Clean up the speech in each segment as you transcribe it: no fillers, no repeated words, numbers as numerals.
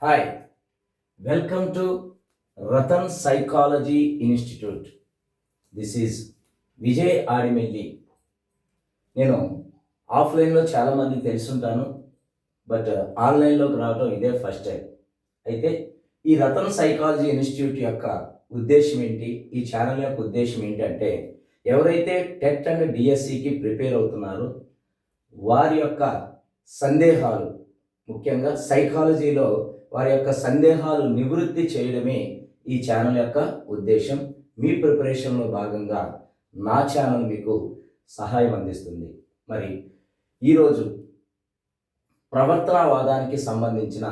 Hi, welcome to Ratan psychology institute. This is Vijay Adimelli. నేను ఆఫ్లైన్లో చాలామంది తెలుసుంటాను, బట్ ఆన్లైన్లోకి రావడం ఇదే ఫస్ట్ టైం. అయితే ఈ రతన్ సైకాలజీ ఇన్స్టిట్యూట్ యొక్క ఉద్దేశం ఏంటి, ఈ ఛానల్ యొక్క ఉద్దేశం ఏంటంటే, ఎవరైతే టెట్ అండ్ డిఎస్సికి ప్రిపేర్ అవుతున్నారో వారి యొక్క సందేహాలు, ముఖ్యంగా సైకాలజీలో వారి యొక్క సందేహాలు నివృత్తి చేయడమే ఈ ఛానల్ యొక్క ఉద్దేశం. మీ ప్రిపరేషన్లో భాగంగా నా ఛానల్ మీకు సహాయం అందిస్తుంది. మరి ఈరోజు ప్రవర్తనవాదానికి సంబంధించిన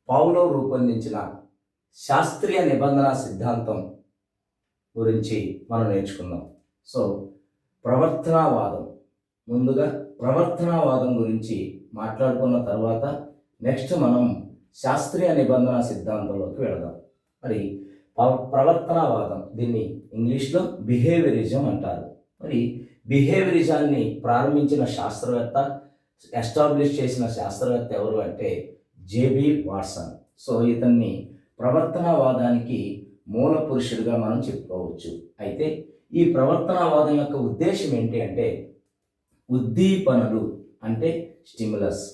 పౌలో రూపొందించిన శాస్త్రీయ నిబంధన సిద్ధాంతం గురించి మనం నేర్చుకుందాం. సో ప్రవర్తనవాదం, ముందుగా ప్రవర్తనవాదం గురించి మాట్లాడుకున్న తర్వాత నెక్స్ట్ మనం శాస్త్రీయ నిబంధన సిద్ధాంతంలోకి వెళదాం. మరి ప్రవర్తనవాదం, దీన్ని ఇంగ్లీష్లో బిహేవియరిజం అంటారు. మరి బిహేవియరిజాన్ని ప్రారంభించిన శాస్త్రవేత్త, ఎస్టాబ్లిష్ చేసిన శాస్త్రవేత్త ఎవరు అంటే జేబీ వాట్సన్. సో ఇతన్ని ప్రవర్తనవాదానికి మూల పురుషుడిగా మనం చెప్పుకోవచ్చు. అయితే ఈ ప్రవర్తనవాదం యొక్క ఉద్దేశం ఏంటి అంటే, ఉద్దీపనలు అంటే స్టిమ్యులస్,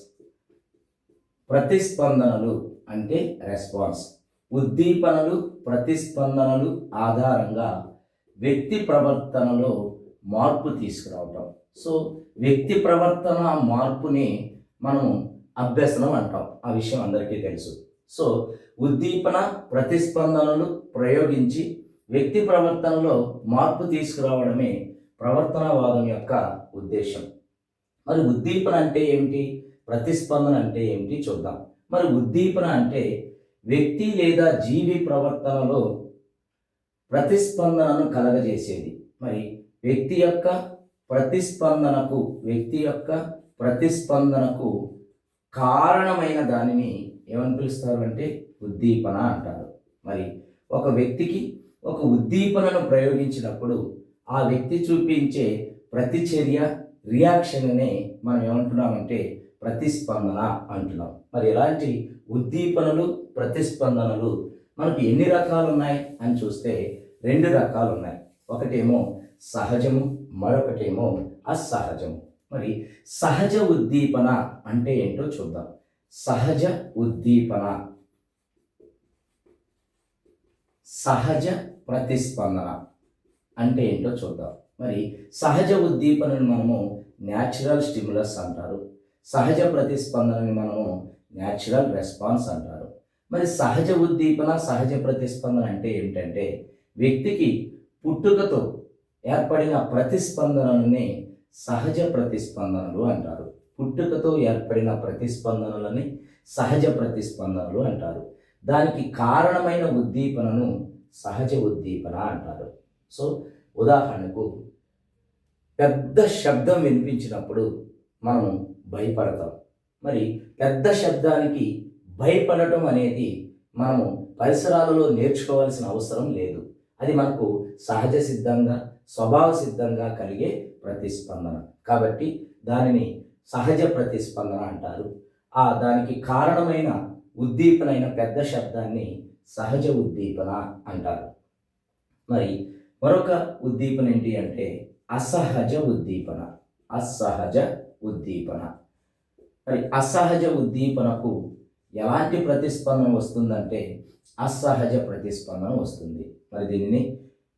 ప్రతిస్పందనలు అంటే రెస్పాన్స్. ఉద్దీపనలు, ప్రతిస్పందనలు ఆధారంగా వ్యక్తి ప్రవర్తనలో మార్పు తీసుకురావటం. సో వ్యక్తి ప్రవర్తన మార్పుని మనం అభ్యసనం అంటాం. ఆ విషయం అందరికీ తెలుసు. సో ఉద్దీపన, ప్రతిస్పందనలు ప్రయోగించి వ్యక్తి ప్రవర్తనలో మార్పు తీసుకురావడమే ప్రవర్తనవాదం యొక్క ఉద్దేశం. మరి ఉద్దీపన అంటే ఏమిటి, ప్రతిస్పందన అంటే ఏమిటి చూద్దాం. మరి ఉద్దీపన అంటే వ్యక్తి లేదా జీవి ప్రవర్తనలో ప్రతిస్పందనను కలగజేసేది. మరి వ్యక్తి యొక్క ప్రతిస్పందనకు కారణమైన దానిని ఏమని పిలుస్తారు అంటే ఉద్దీపన అంటారు. మరి ఒక వ్యక్తికి ఒక ఉద్దీపనను ప్రయోగించినప్పుడు ఆ వ్యక్తి చూపించే ప్రతిచర్య, రియాక్షన్నే మనం ఏమంటున్నామంటే ప్రతిస్పందన అంటున్నాం. మరి ఇలాంటి ఉద్దీపనలు, ప్రతిస్పందనలు మనకు ఎన్ని రకాలు ఉన్నాయి అని చూస్తే 2 రకాలు ఉన్నాయి. ఒకటేమో సహజము, మరొకటేమో అసహజము. మరి సహజ ఉద్దీపన అంటే ఏంటో చూద్దాం. సహజ ఉద్దీపన, సహజ ప్రతిస్పందన అంటే ఏంటో చూద్దాం. మరి సహజ ఉద్దీపనను మనము న్యాచురల్ స్టిమ్యులస్ అంటారు. సహజ ప్రతిస్పందనని మనము న్యాచురల్ రెస్పాన్స్ అంటారు. మరి సహజ ఉద్దీపన, సహజ ప్రతిస్పందన అంటే ఏమిటంటే, వ్యక్తికి పుట్టుకతో ఏర్పడిన ప్రతిస్పందనలని సహజ ప్రతిస్పందనలు అంటారు. పుట్టుకతో ఏర్పడిన ప్రతిస్పందనలని సహజ ప్రతిస్పందనలు అంటారు. దానికి కారణమైన ఉద్దీపనను సహజ ఉద్దీపన అంటారు. సో ఉదాహరణకు, పెద్ద శబ్దం వినిపించినప్పుడు మనం భయపడతాం. మరి పెద్ద శబ్దానికి భయపడటం అనేది మనము పరిసరాలలో నేర్చుకోవాల్సిన అవసరం లేదు. అది మనకు సహజ సిద్ధంగా, స్వభావ సిద్ధంగా కలిగే ప్రతిస్పందన. కాబట్టి దానిని సహజ ప్రతిస్పందన అంటారు. దానికి కారణమైన ఉద్దీపనైన పెద్ద శబ్దాన్ని సహజ ఉద్దీపన అంటారు. మరి మరొక ఉద్దీపన ఏంటి అంటే అసహజ ఉద్దీపన. అసహజ ఉద్దీపన. మరి అసహజ ఉద్దీపనకు ఎలాంటి ప్రతిస్పందన వస్తుందంటే అసహజ ప్రతిస్పందన వస్తుంది. మరి దీనిని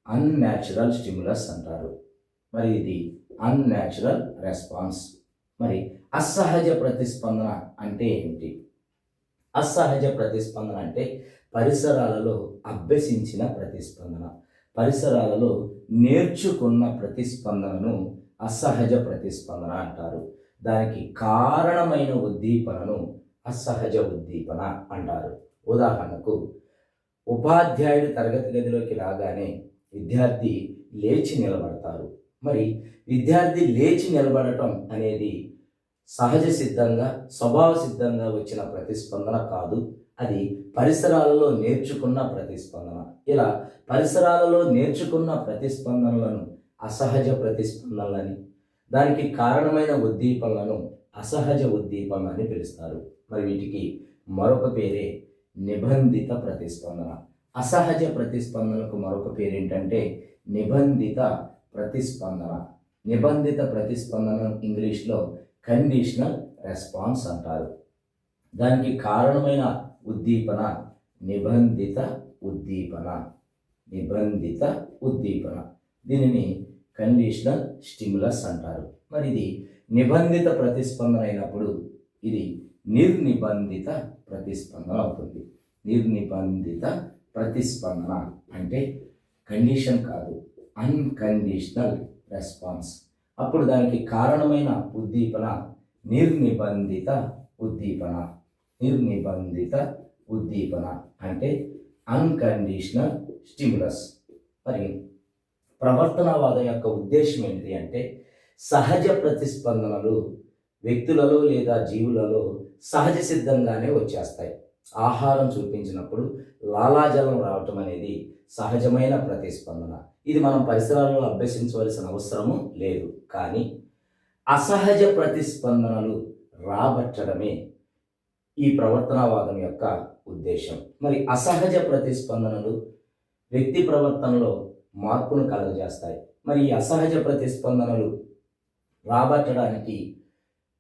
అన్యాచురల్ స్టిమ్యులస్ అంటారు. మరి ఇది అన్యాచురల్ రెస్పాన్స్. మరి అసహజ ప్రతిస్పందన అంటే ఏమిటి? అసహజ ప్రతిస్పందన అంటే పరిసరాలలో అభ్యసించిన ప్రతిస్పందన, పరిసరాలలో నేర్చుకున్న ప్రతిస్పందనను అసహజ ప్రతిస్పందన అంటారు. దానికి కారణమైన ఉద్దీపనను అసహజ ఉద్దీపన అంటారు. ఉదాహరణకు, ఉపాధ్యాయుడు తరగతి గదిలోకి రాగానే విద్యార్థి లేచి నిలబడతారు. మరి విద్యార్థి లేచి నిలబడటం అనేది సహజ సిద్ధంగా, స్వభావ సిద్ధంగా వచ్చిన ప్రతిస్పందన కాదు. అది పరిసరాలలో నేర్చుకున్న ప్రతిస్పందన. ఇలా పరిసరాలలో నేర్చుకున్న ప్రతిస్పందనలను అసహజ ప్రతిస్పందనలని, దానికి కారణమైన ఉద్దీపనలను అసహజ ఉద్దీపన అని పిలుస్తారు. మరి వీటికి మరొక పేరే నిబంధిత ప్రతిస్పందన. అసహజ ప్రతిస్పందనకు మరొక పేరు ఏంటంటే నిబంధిత ప్రతిస్పందన. నిబంధిత ప్రతిస్పందన ఇంగ్లీష్లో కండిషనల్ రెస్పాన్స్ అంటారు. దానికి కారణమైన ఉద్దీపన నిబంధిత ఉద్దీపన. నిబంధిత ఉద్దీపన, దీనిని కండిషనల్ స్టిమ్యులస్ అంటారు. మరి ఇది నిబంధిత ప్రతిస్పందన అయినప్పుడు ఇది నిర్నిబంధిత ప్రతిస్పందన అవుతుంది. నిర్నిబంధిత ప్రతిస్పందన అంటే కండిషన్ కాదు, అన్కండిషనల్ రెస్పాన్స్. అప్పుడు దానికి కారణమైన ఉద్దీపన నిర్నిబంధిత ఉద్దీపన. నిర్నిబంధిత ఉద్దీపన అంటే అన్కండిషనల్ స్టిమ్యులస్. మరి ప్రవర్తనవాదం యొక్క ఉద్దేశం ఏంటి అంటే సహజ ప్రతిస్పందనలు వ్యక్తులలో లేదా జీవులలో సహజ సిద్ధంగానే వచ్చేస్తాయి. ఆహారం చూపించినప్పుడు లాలాజలం రావటం అనేది సహజమైన ప్రతిస్పందన. ఇది మనం పరిసరాల్లో అభ్యసించవలసిన అవసరము లేదు. కానీ అసహజ ప్రతిస్పందనలు రాబట్టడమే ఈ ప్రవర్తనవాదం యొక్క ఉద్దేశం. మరి అసహజ ప్రతిస్పందనలు వ్యక్తి ప్రవర్తనలో మార్పును కలుగజేస్తాయి. మరి ఈ అసహజ ప్రతిస్పందనలు రాబట్టడానికి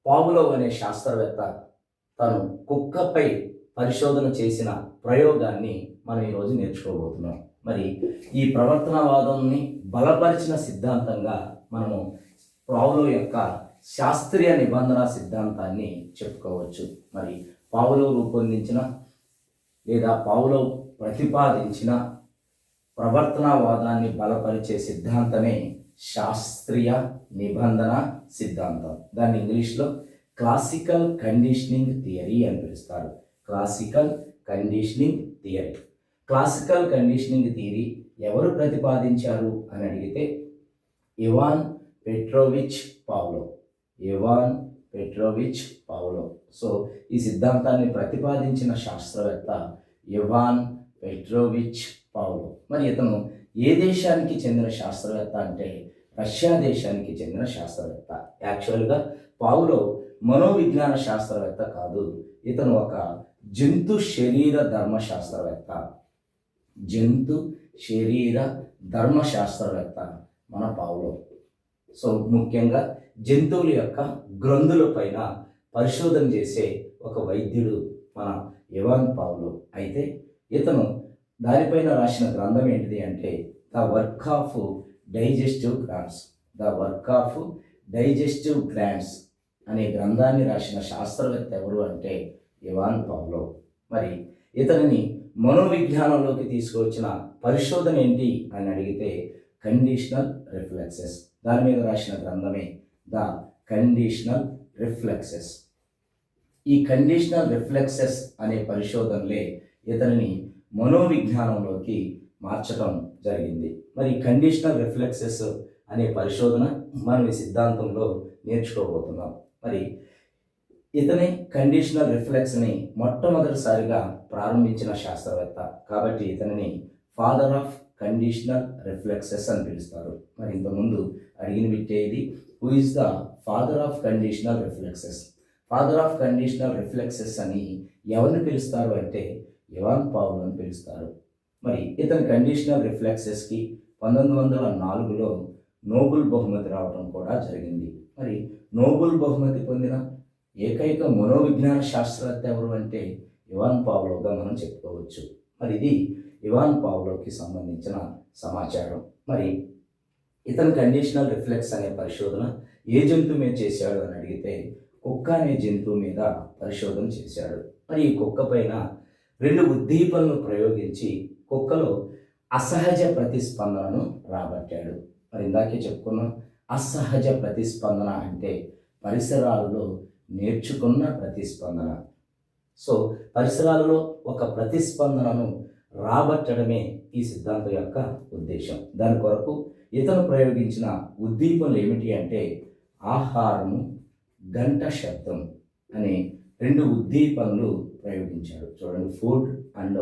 పావ్లోవ్ అనే శాస్త్రవేత్త తను కుక్కపై పరిశోధన చేసిన ప్రయోగాన్ని మనం ఈరోజు నేర్చుకోబోతున్నాం. మరి ఈ ప్రవర్తనవాదాన్ని బలపరిచిన సిద్ధాంతంగా మనము పావ్లోవ్ యొక్క శాస్త్రీయ నిబంధన సిద్ధాంతాన్ని చెప్పుకోవచ్చు. మరి పావ్లోవ్ రూపొందించిన లేదా పావ్లోవ్ ప్రతిపాదించిన ప్రవర్తనవాదాన్ని బలపరిచే సిద్ధాంతమే శాస్త్రీయ నిబంధన సిద్ధాంతం. దాన్ని ఇంగ్లీష్లో క్లాసికల్ కండిషనింగ్ థియరీ అని పిలుస్తారు. Classical conditioning theory. Classical conditioning theory ఎవరు ప్రతిపాదించారు అని అడిగితే Ivan Petrovich Pavlov. Ivan Petrovich Pavlov. So ఈ సిద్ధాంతాన్ని ప్రతిపాదించిన శాస్త్రవేత్త ఇవాన్ పెట్రోవిచ్ పావ్లోవ్. మరి ఇతను ఏ దేశానికి చెందిన శాస్త్రవేత్త అంటే రష్యా దేశానికి చెందిన శాస్త్రవేత్త. యాక్చువల్గా పావ్లోవ్ మనోవిజ్ఞాన శాస్త్రవేత్త కాదు, ఇతను ఒక జంతు శరీర ధర్మశాస్త్రవేత్త. జంతు శరీర ధర్మశాస్త్రవేత్త మన పావ్లోవ్. సో ముఖ్యంగా జంతువుల యొక్క గ్రంథుల పైన పరిశోధన చేసే ఒక వైద్యుడు మన ఇవాన్ పావ్లోవ్. అయితే ఇతను దానిపైన రాసిన గ్రంథం ఏంటిది అంటే the work of digestive glands. The work of digestive glands అనే గ్రంథాన్ని రాసిన శాస్త్రవేత్త ఎవరు అంటే ఇవాన్ పావ్లోవ్. మరి ఇతనిని మనోవిజ్ఞానంలోకి తీసుకువచ్చిన పరిశోధన ఏంటి అని అడిగితే కండిషనల్ రిఫ్లెక్సెస్. దాని మీద రాసిన గ్రంథమే ద కండిషనల్ రిఫ్లెక్సెస్. ఈ కండిషనల్ రిఫ్లెక్సెస్ అనే పరిశోధనలే ఇతనిని మనోవిజ్ఞానంలోకి మార్చడం జరిగింది. మరి కండిషనల్ రిఫ్లెక్సెస్ అనే పరిశోధన మనం ఈ సిద్ధాంతంలో నేర్చుకోబోతున్నాం. మరి ఇతని కండిషనల్ రిఫ్లెక్స్ని మొట్టమొదటిసారిగా ప్రారంభించిన శాస్త్రవేత్త కాబట్టి ఇతనిని ఫాదర్ ఆఫ్ కండిషనల్ రిఫ్లెక్సెస్ అని పిలుస్తారు. మరి ఇంతకుముందు అడిగిన బిట్టేది who is the father of conditional reflexes. Father of conditional reflexes అని ఎవరిని పిలుస్తారు అంటే ఇవాన్ పావ్లోవ్ అని పిలుస్తారు. మరి ఇతని కండిషనల్ రిఫ్లెక్సెస్కి 1904లో నోబెల్ బహుమతి రావడం కూడా జరిగింది. మరి నోబెల్ బహుమతి పొందిన ఏకైక మనోవిజ్ఞాన శాస్త్రవేత్త ఎవరు అంటే ఇవాన్ పావ్లోవ్గా మనం చెప్పుకోవచ్చు. మరి ఇది ఇవాన్ పావ్లోవ్కి సంబంధించిన సమాచారం. మరి ఇతని కండిషనల్ రిఫ్లెక్స్ అనే పరిశోధన ఏ జంతువు మీద చేశాడు అని అడిగితే కుక్క అనే జంతువు మీద పరిశోధన చేశాడు. మరి ఈ కుక్క పైన 2 ఉద్దీపనలు ప్రయోగించి కుక్కలో అసహజ ప్రతిస్పందనను రాబట్టాడు. మరి ఇందాకే చెప్పుకున్నాం, అసహజ ప్రతిస్పందన అంటే పరిసరాలలో నేర్చుకున్న ప్రతిస్పందన. సో పరిసరాలలో ఒక ప్రతిస్పందనను రాబట్టడమే ఈ సిద్ధాంతం యొక్క ఉద్దేశం. దాని కొరకు ఇతను ప్రయోగించిన ఉద్దీపనలు ఏమిటి అంటే ఆహారము, గంట శబ్దం అనే 2 ఉద్దీపనలు ప్రయోగించాడు. చూడండి, food and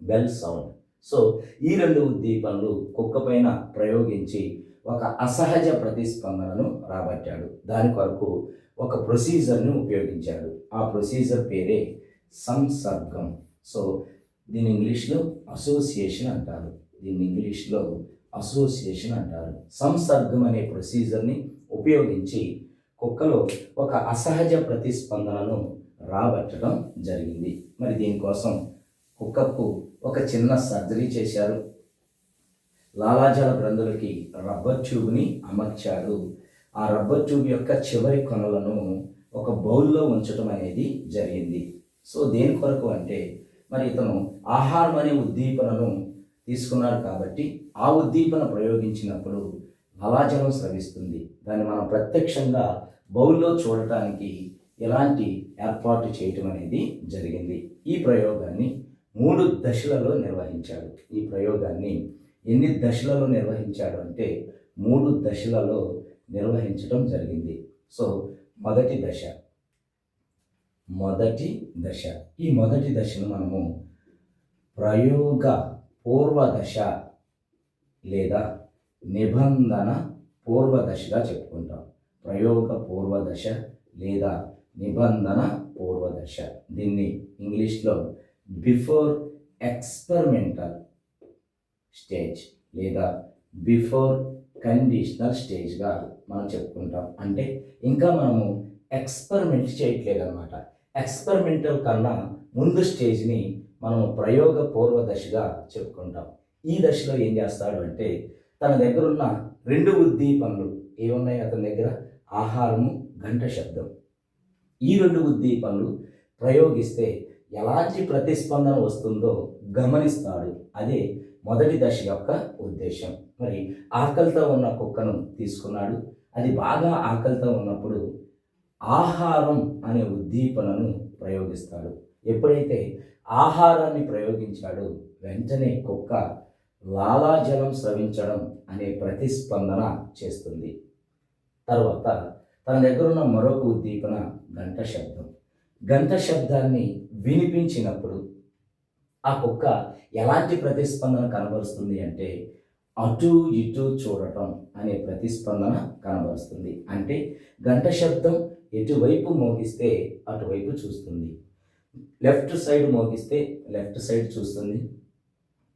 bell sound. So ఈ 2 ఉద్దీపనలు కుక్క పైన ప్రయోగించి ఒక అసహజ ప్రతిస్పందనను రాబట్టాడు. దాని కొరకు ఒక ప్రొసీజర్ని ఉపయోగించాడు. ఆ ప్రొసీజర్ పేరే సంసర్గం. సో దీని ఇంగ్లీష్లో అసోసియేషన్ అంటారు. సంసర్గం అనే ప్రొసీజర్ని ఉపయోగించి కుక్కలో ఒక అసహజ ప్రతిస్పందనను రాబట్టడం జరిగింది. మరి దీనికోసం కుక్కకు ఒక చిన్న సర్జరీ చేశారు. లాలాజల గ్రంథులకి రబ్బర్ ట్యూబ్ని అమర్చాడు. ఆ రబ్బర్ ట్యూబ్ యొక్క చివరి కొనలను ఒక బౌల్లో ఉంచడం అనేది జరిగింది. సో దేని కొరకు అంటే మరి ఇతను ఆహారం అనే ఉద్దీపనను తీసుకున్నాడు కాబట్టి ఆ ఉద్దీపన ప్రయోగించినప్పుడు లాలాజలం స్రవిస్తుంది. దాన్ని మనం ప్రత్యక్షంగా బౌల్లో చూడటానికి ఎలాంటి ఏర్పాటు చేయటం అనేది జరిగింది. ఈ ప్రయోగాన్ని 3 దశలలో నిర్వహించాడు. ఈ ప్రయోగాన్ని ఎన్ని దశలలో నిర్వహించాడు అంటే 3 దశలలో నిర్వహించడం జరిగింది. సో మొదటి దశ. ఈ మొదటి దశను మనము ప్రయోగ పూర్వ దశ లేదా నిబంధన పూర్వ దశగా చెప్పుకుంటాం. ప్రయోగ పూర్వ దశ లేదా నిబంధన పూర్వ దశ. దీన్ని ఇంగ్లీష్లో బిఫోర్ ఎక్స్పెరిమెంటల్ స్టేజ్ లేదా బిఫోర్ కండిషనల్ స్టేజ్గా మనం చెప్పుకుంటాం. అంటే ఇంకా మనము ఎక్స్పెరిమెంట్ చేయట్లేదు అనమాట. ఎక్స్పెరిమెంటల్ కన్నా ముందు స్టేజ్ని మనం ప్రయోగ పూర్వ దశగా చెప్పుకుంటాం. ఈ దశలో ఏం చేస్తాడు అంటే తన దగ్గర ఉన్న 2 ఉద్దీపనలు ఏమున్నాయి అతని దగ్గర, ఆహారము, గంట శబ్దం. ఈ 2 ఉద్దీపనలు ప్రయోగిస్తే ఎలాంటి ప్రతిస్పందన వస్తుందో గమనిస్తాడు. అదే మొదటి దశ యొక్క ఉద్దేశం. మరి ఆకలితో ఉన్న కుక్కను తీసుకున్నాడు. అది బాగా ఆకలితో ఉన్నప్పుడు ఆహారం అనే ఉద్దీపనను ప్రయోగిస్తాడు. ఎప్పుడైతే ఆహారాన్ని ప్రయోగించాడో వెంటనే కుక్క లాలాజలం స్రవించడం అనే ప్రతిస్పందన చేస్తుంది. తర్వాత తన దగ్గర ఉన్న మరొక ఉద్దీపన గంట శబ్దం. గంట శబ్దాన్ని వినిపించినప్పుడు ఆ కుక్క ఎలాంటి ప్రతిస్పందన కనబరుస్తుంది అంటే అటు ఇటు చూడటం అనే ప్రతిస్పందన కనబరుస్తుంది. అంటే గంట శబ్దం ఎటువైపు మోగిస్తే అటువైపు చూస్తుంది, లెఫ్ట్ సైడ్ మోగిస్తే లెఫ్ట్ సైడ్ చూస్తుంది,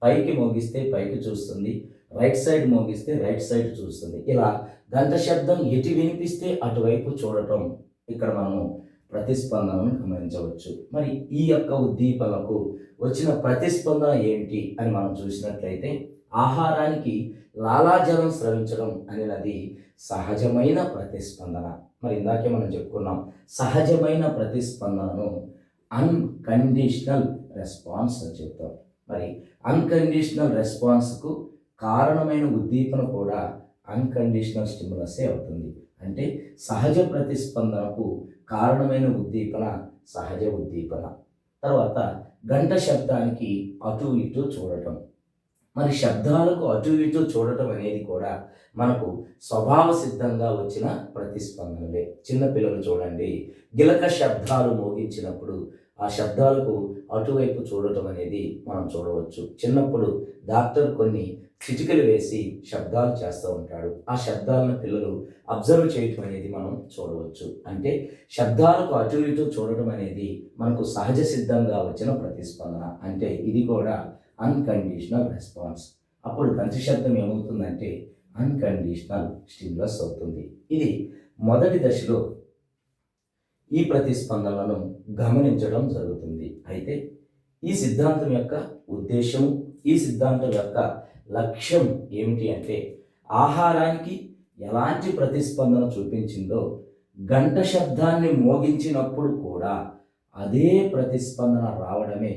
పైకి మోగిస్తే పైకి చూస్తుంది, రైట్ సైడ్ మోగిస్తే రైట్ సైడ్ చూస్తుంది. ఇలా గంట శబ్దం ఎటు వినిపిస్తే అటువైపు చూడటం ఇక్కడ మనము ప్రతిస్పందనను గమనించవచ్చు. మరి ఈ యొక్క ఉద్దీపనకు వచ్చిన ప్రతిస్పందన ఏమిటి అని మనం చూసినట్లయితే ఆహారానికి లాలాజలం స్రవించడం అనేది సహజమైన ప్రతిస్పందన. మరి ఇందాకే మనం చెప్పుకున్నాం, సహజమైన ప్రతిస్పందనను అన్కండిషనల్ రెస్పాన్స్ అని చెప్తాం. మరి అన్కండిషనల్ రెస్పాన్స్కు కారణమైన ఉద్దీపన కూడా అన్కండిషనల్ స్టిమ్యులసే అవుతుంది. అంటే సహజ ప్రతిస్పందనకు కారణమైన ఉద్దీపన సహజ ఉద్దీపన. తర్వాత గంట శబ్దానికి అటు ఇటు చూడటం. మరి శబ్దాలకు అటు ఇటు చూడటం అనేది కూడా మనకు స్వభావ సిద్ధంగా వచ్చిన ప్రతిస్పందనలే. చిన్నపిల్లలు చూడండి, గిలక శబ్దాలు మోగించినప్పుడు ఆ శబ్దాలకు అటువైపు చూడటం అనేది మనం చూడవచ్చు. చిన్నప్పుడు డాక్టర్ కొన్ని చిటికలు వేసి శబ్దాలు చేస్తూ ఉంటాడు. ఆ శబ్దాలను పిల్లలు అబ్జర్వ్ చేయటం అనేది మనం చూడవచ్చు. అంటే శబ్దాలకు అటు ఇటు చూడటం అనేది మనకు సహజ సిద్ధంగా వచ్చిన ప్రతిస్పందన. అంటే ఇది కూడా అన్కండిషనల్ రెస్పాన్స్. అప్పుడు కంటి శబ్దం ఏమవుతుందంటే అన్కండిషనల్ స్టిమ్యులస్ అవుతుంది. ఇది మొదటి దశలో ఈ ప్రతిస్పందనలను గమనించడం జరుగుతుంది. అయితే ఈ సిద్ధాంతం యొక్క ఉద్దేశం, ఈ సిద్ధాంతం యొక్క లక్ష్యం ఏమిటి అంటే ఆహారానికి ఎలాంటి ప్రతిస్పందన చూపించిందో గంట శబ్దాన్ని మోగించినప్పుడు కూడా అదే ప్రతిస్పందన రావడమే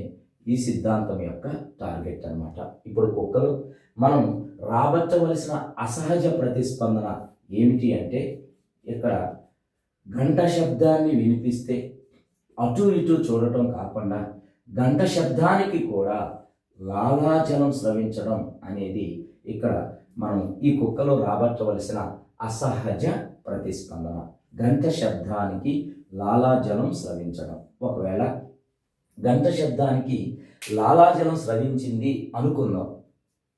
ఈ సిద్ధాంతం యొక్క టార్గెట్ అన్నమాట. ఇప్పుడు కుక్కలు మనం రాబట్టవలసిన అసహజ ప్రతిస్పందన ఏమిటి అంటే ఇక్కడ గంట శబ్దాన్ని వినిపిస్తే అటు ఇటు చూడటం కాకుండా గంట శబ్దానికి కూడా లాలాజలం స్రవించడం అనేది ఇక్కడ మనం ఈ కుక్కలో రాబట్టవలసిన అసహజ ప్రతిస్పందన. గంట శబ్దానికి లాలాజలం స్రవించడం. ఒకవేళ గంట శబ్దానికి లాలాజలం స్రవించింది అనుకుందాం.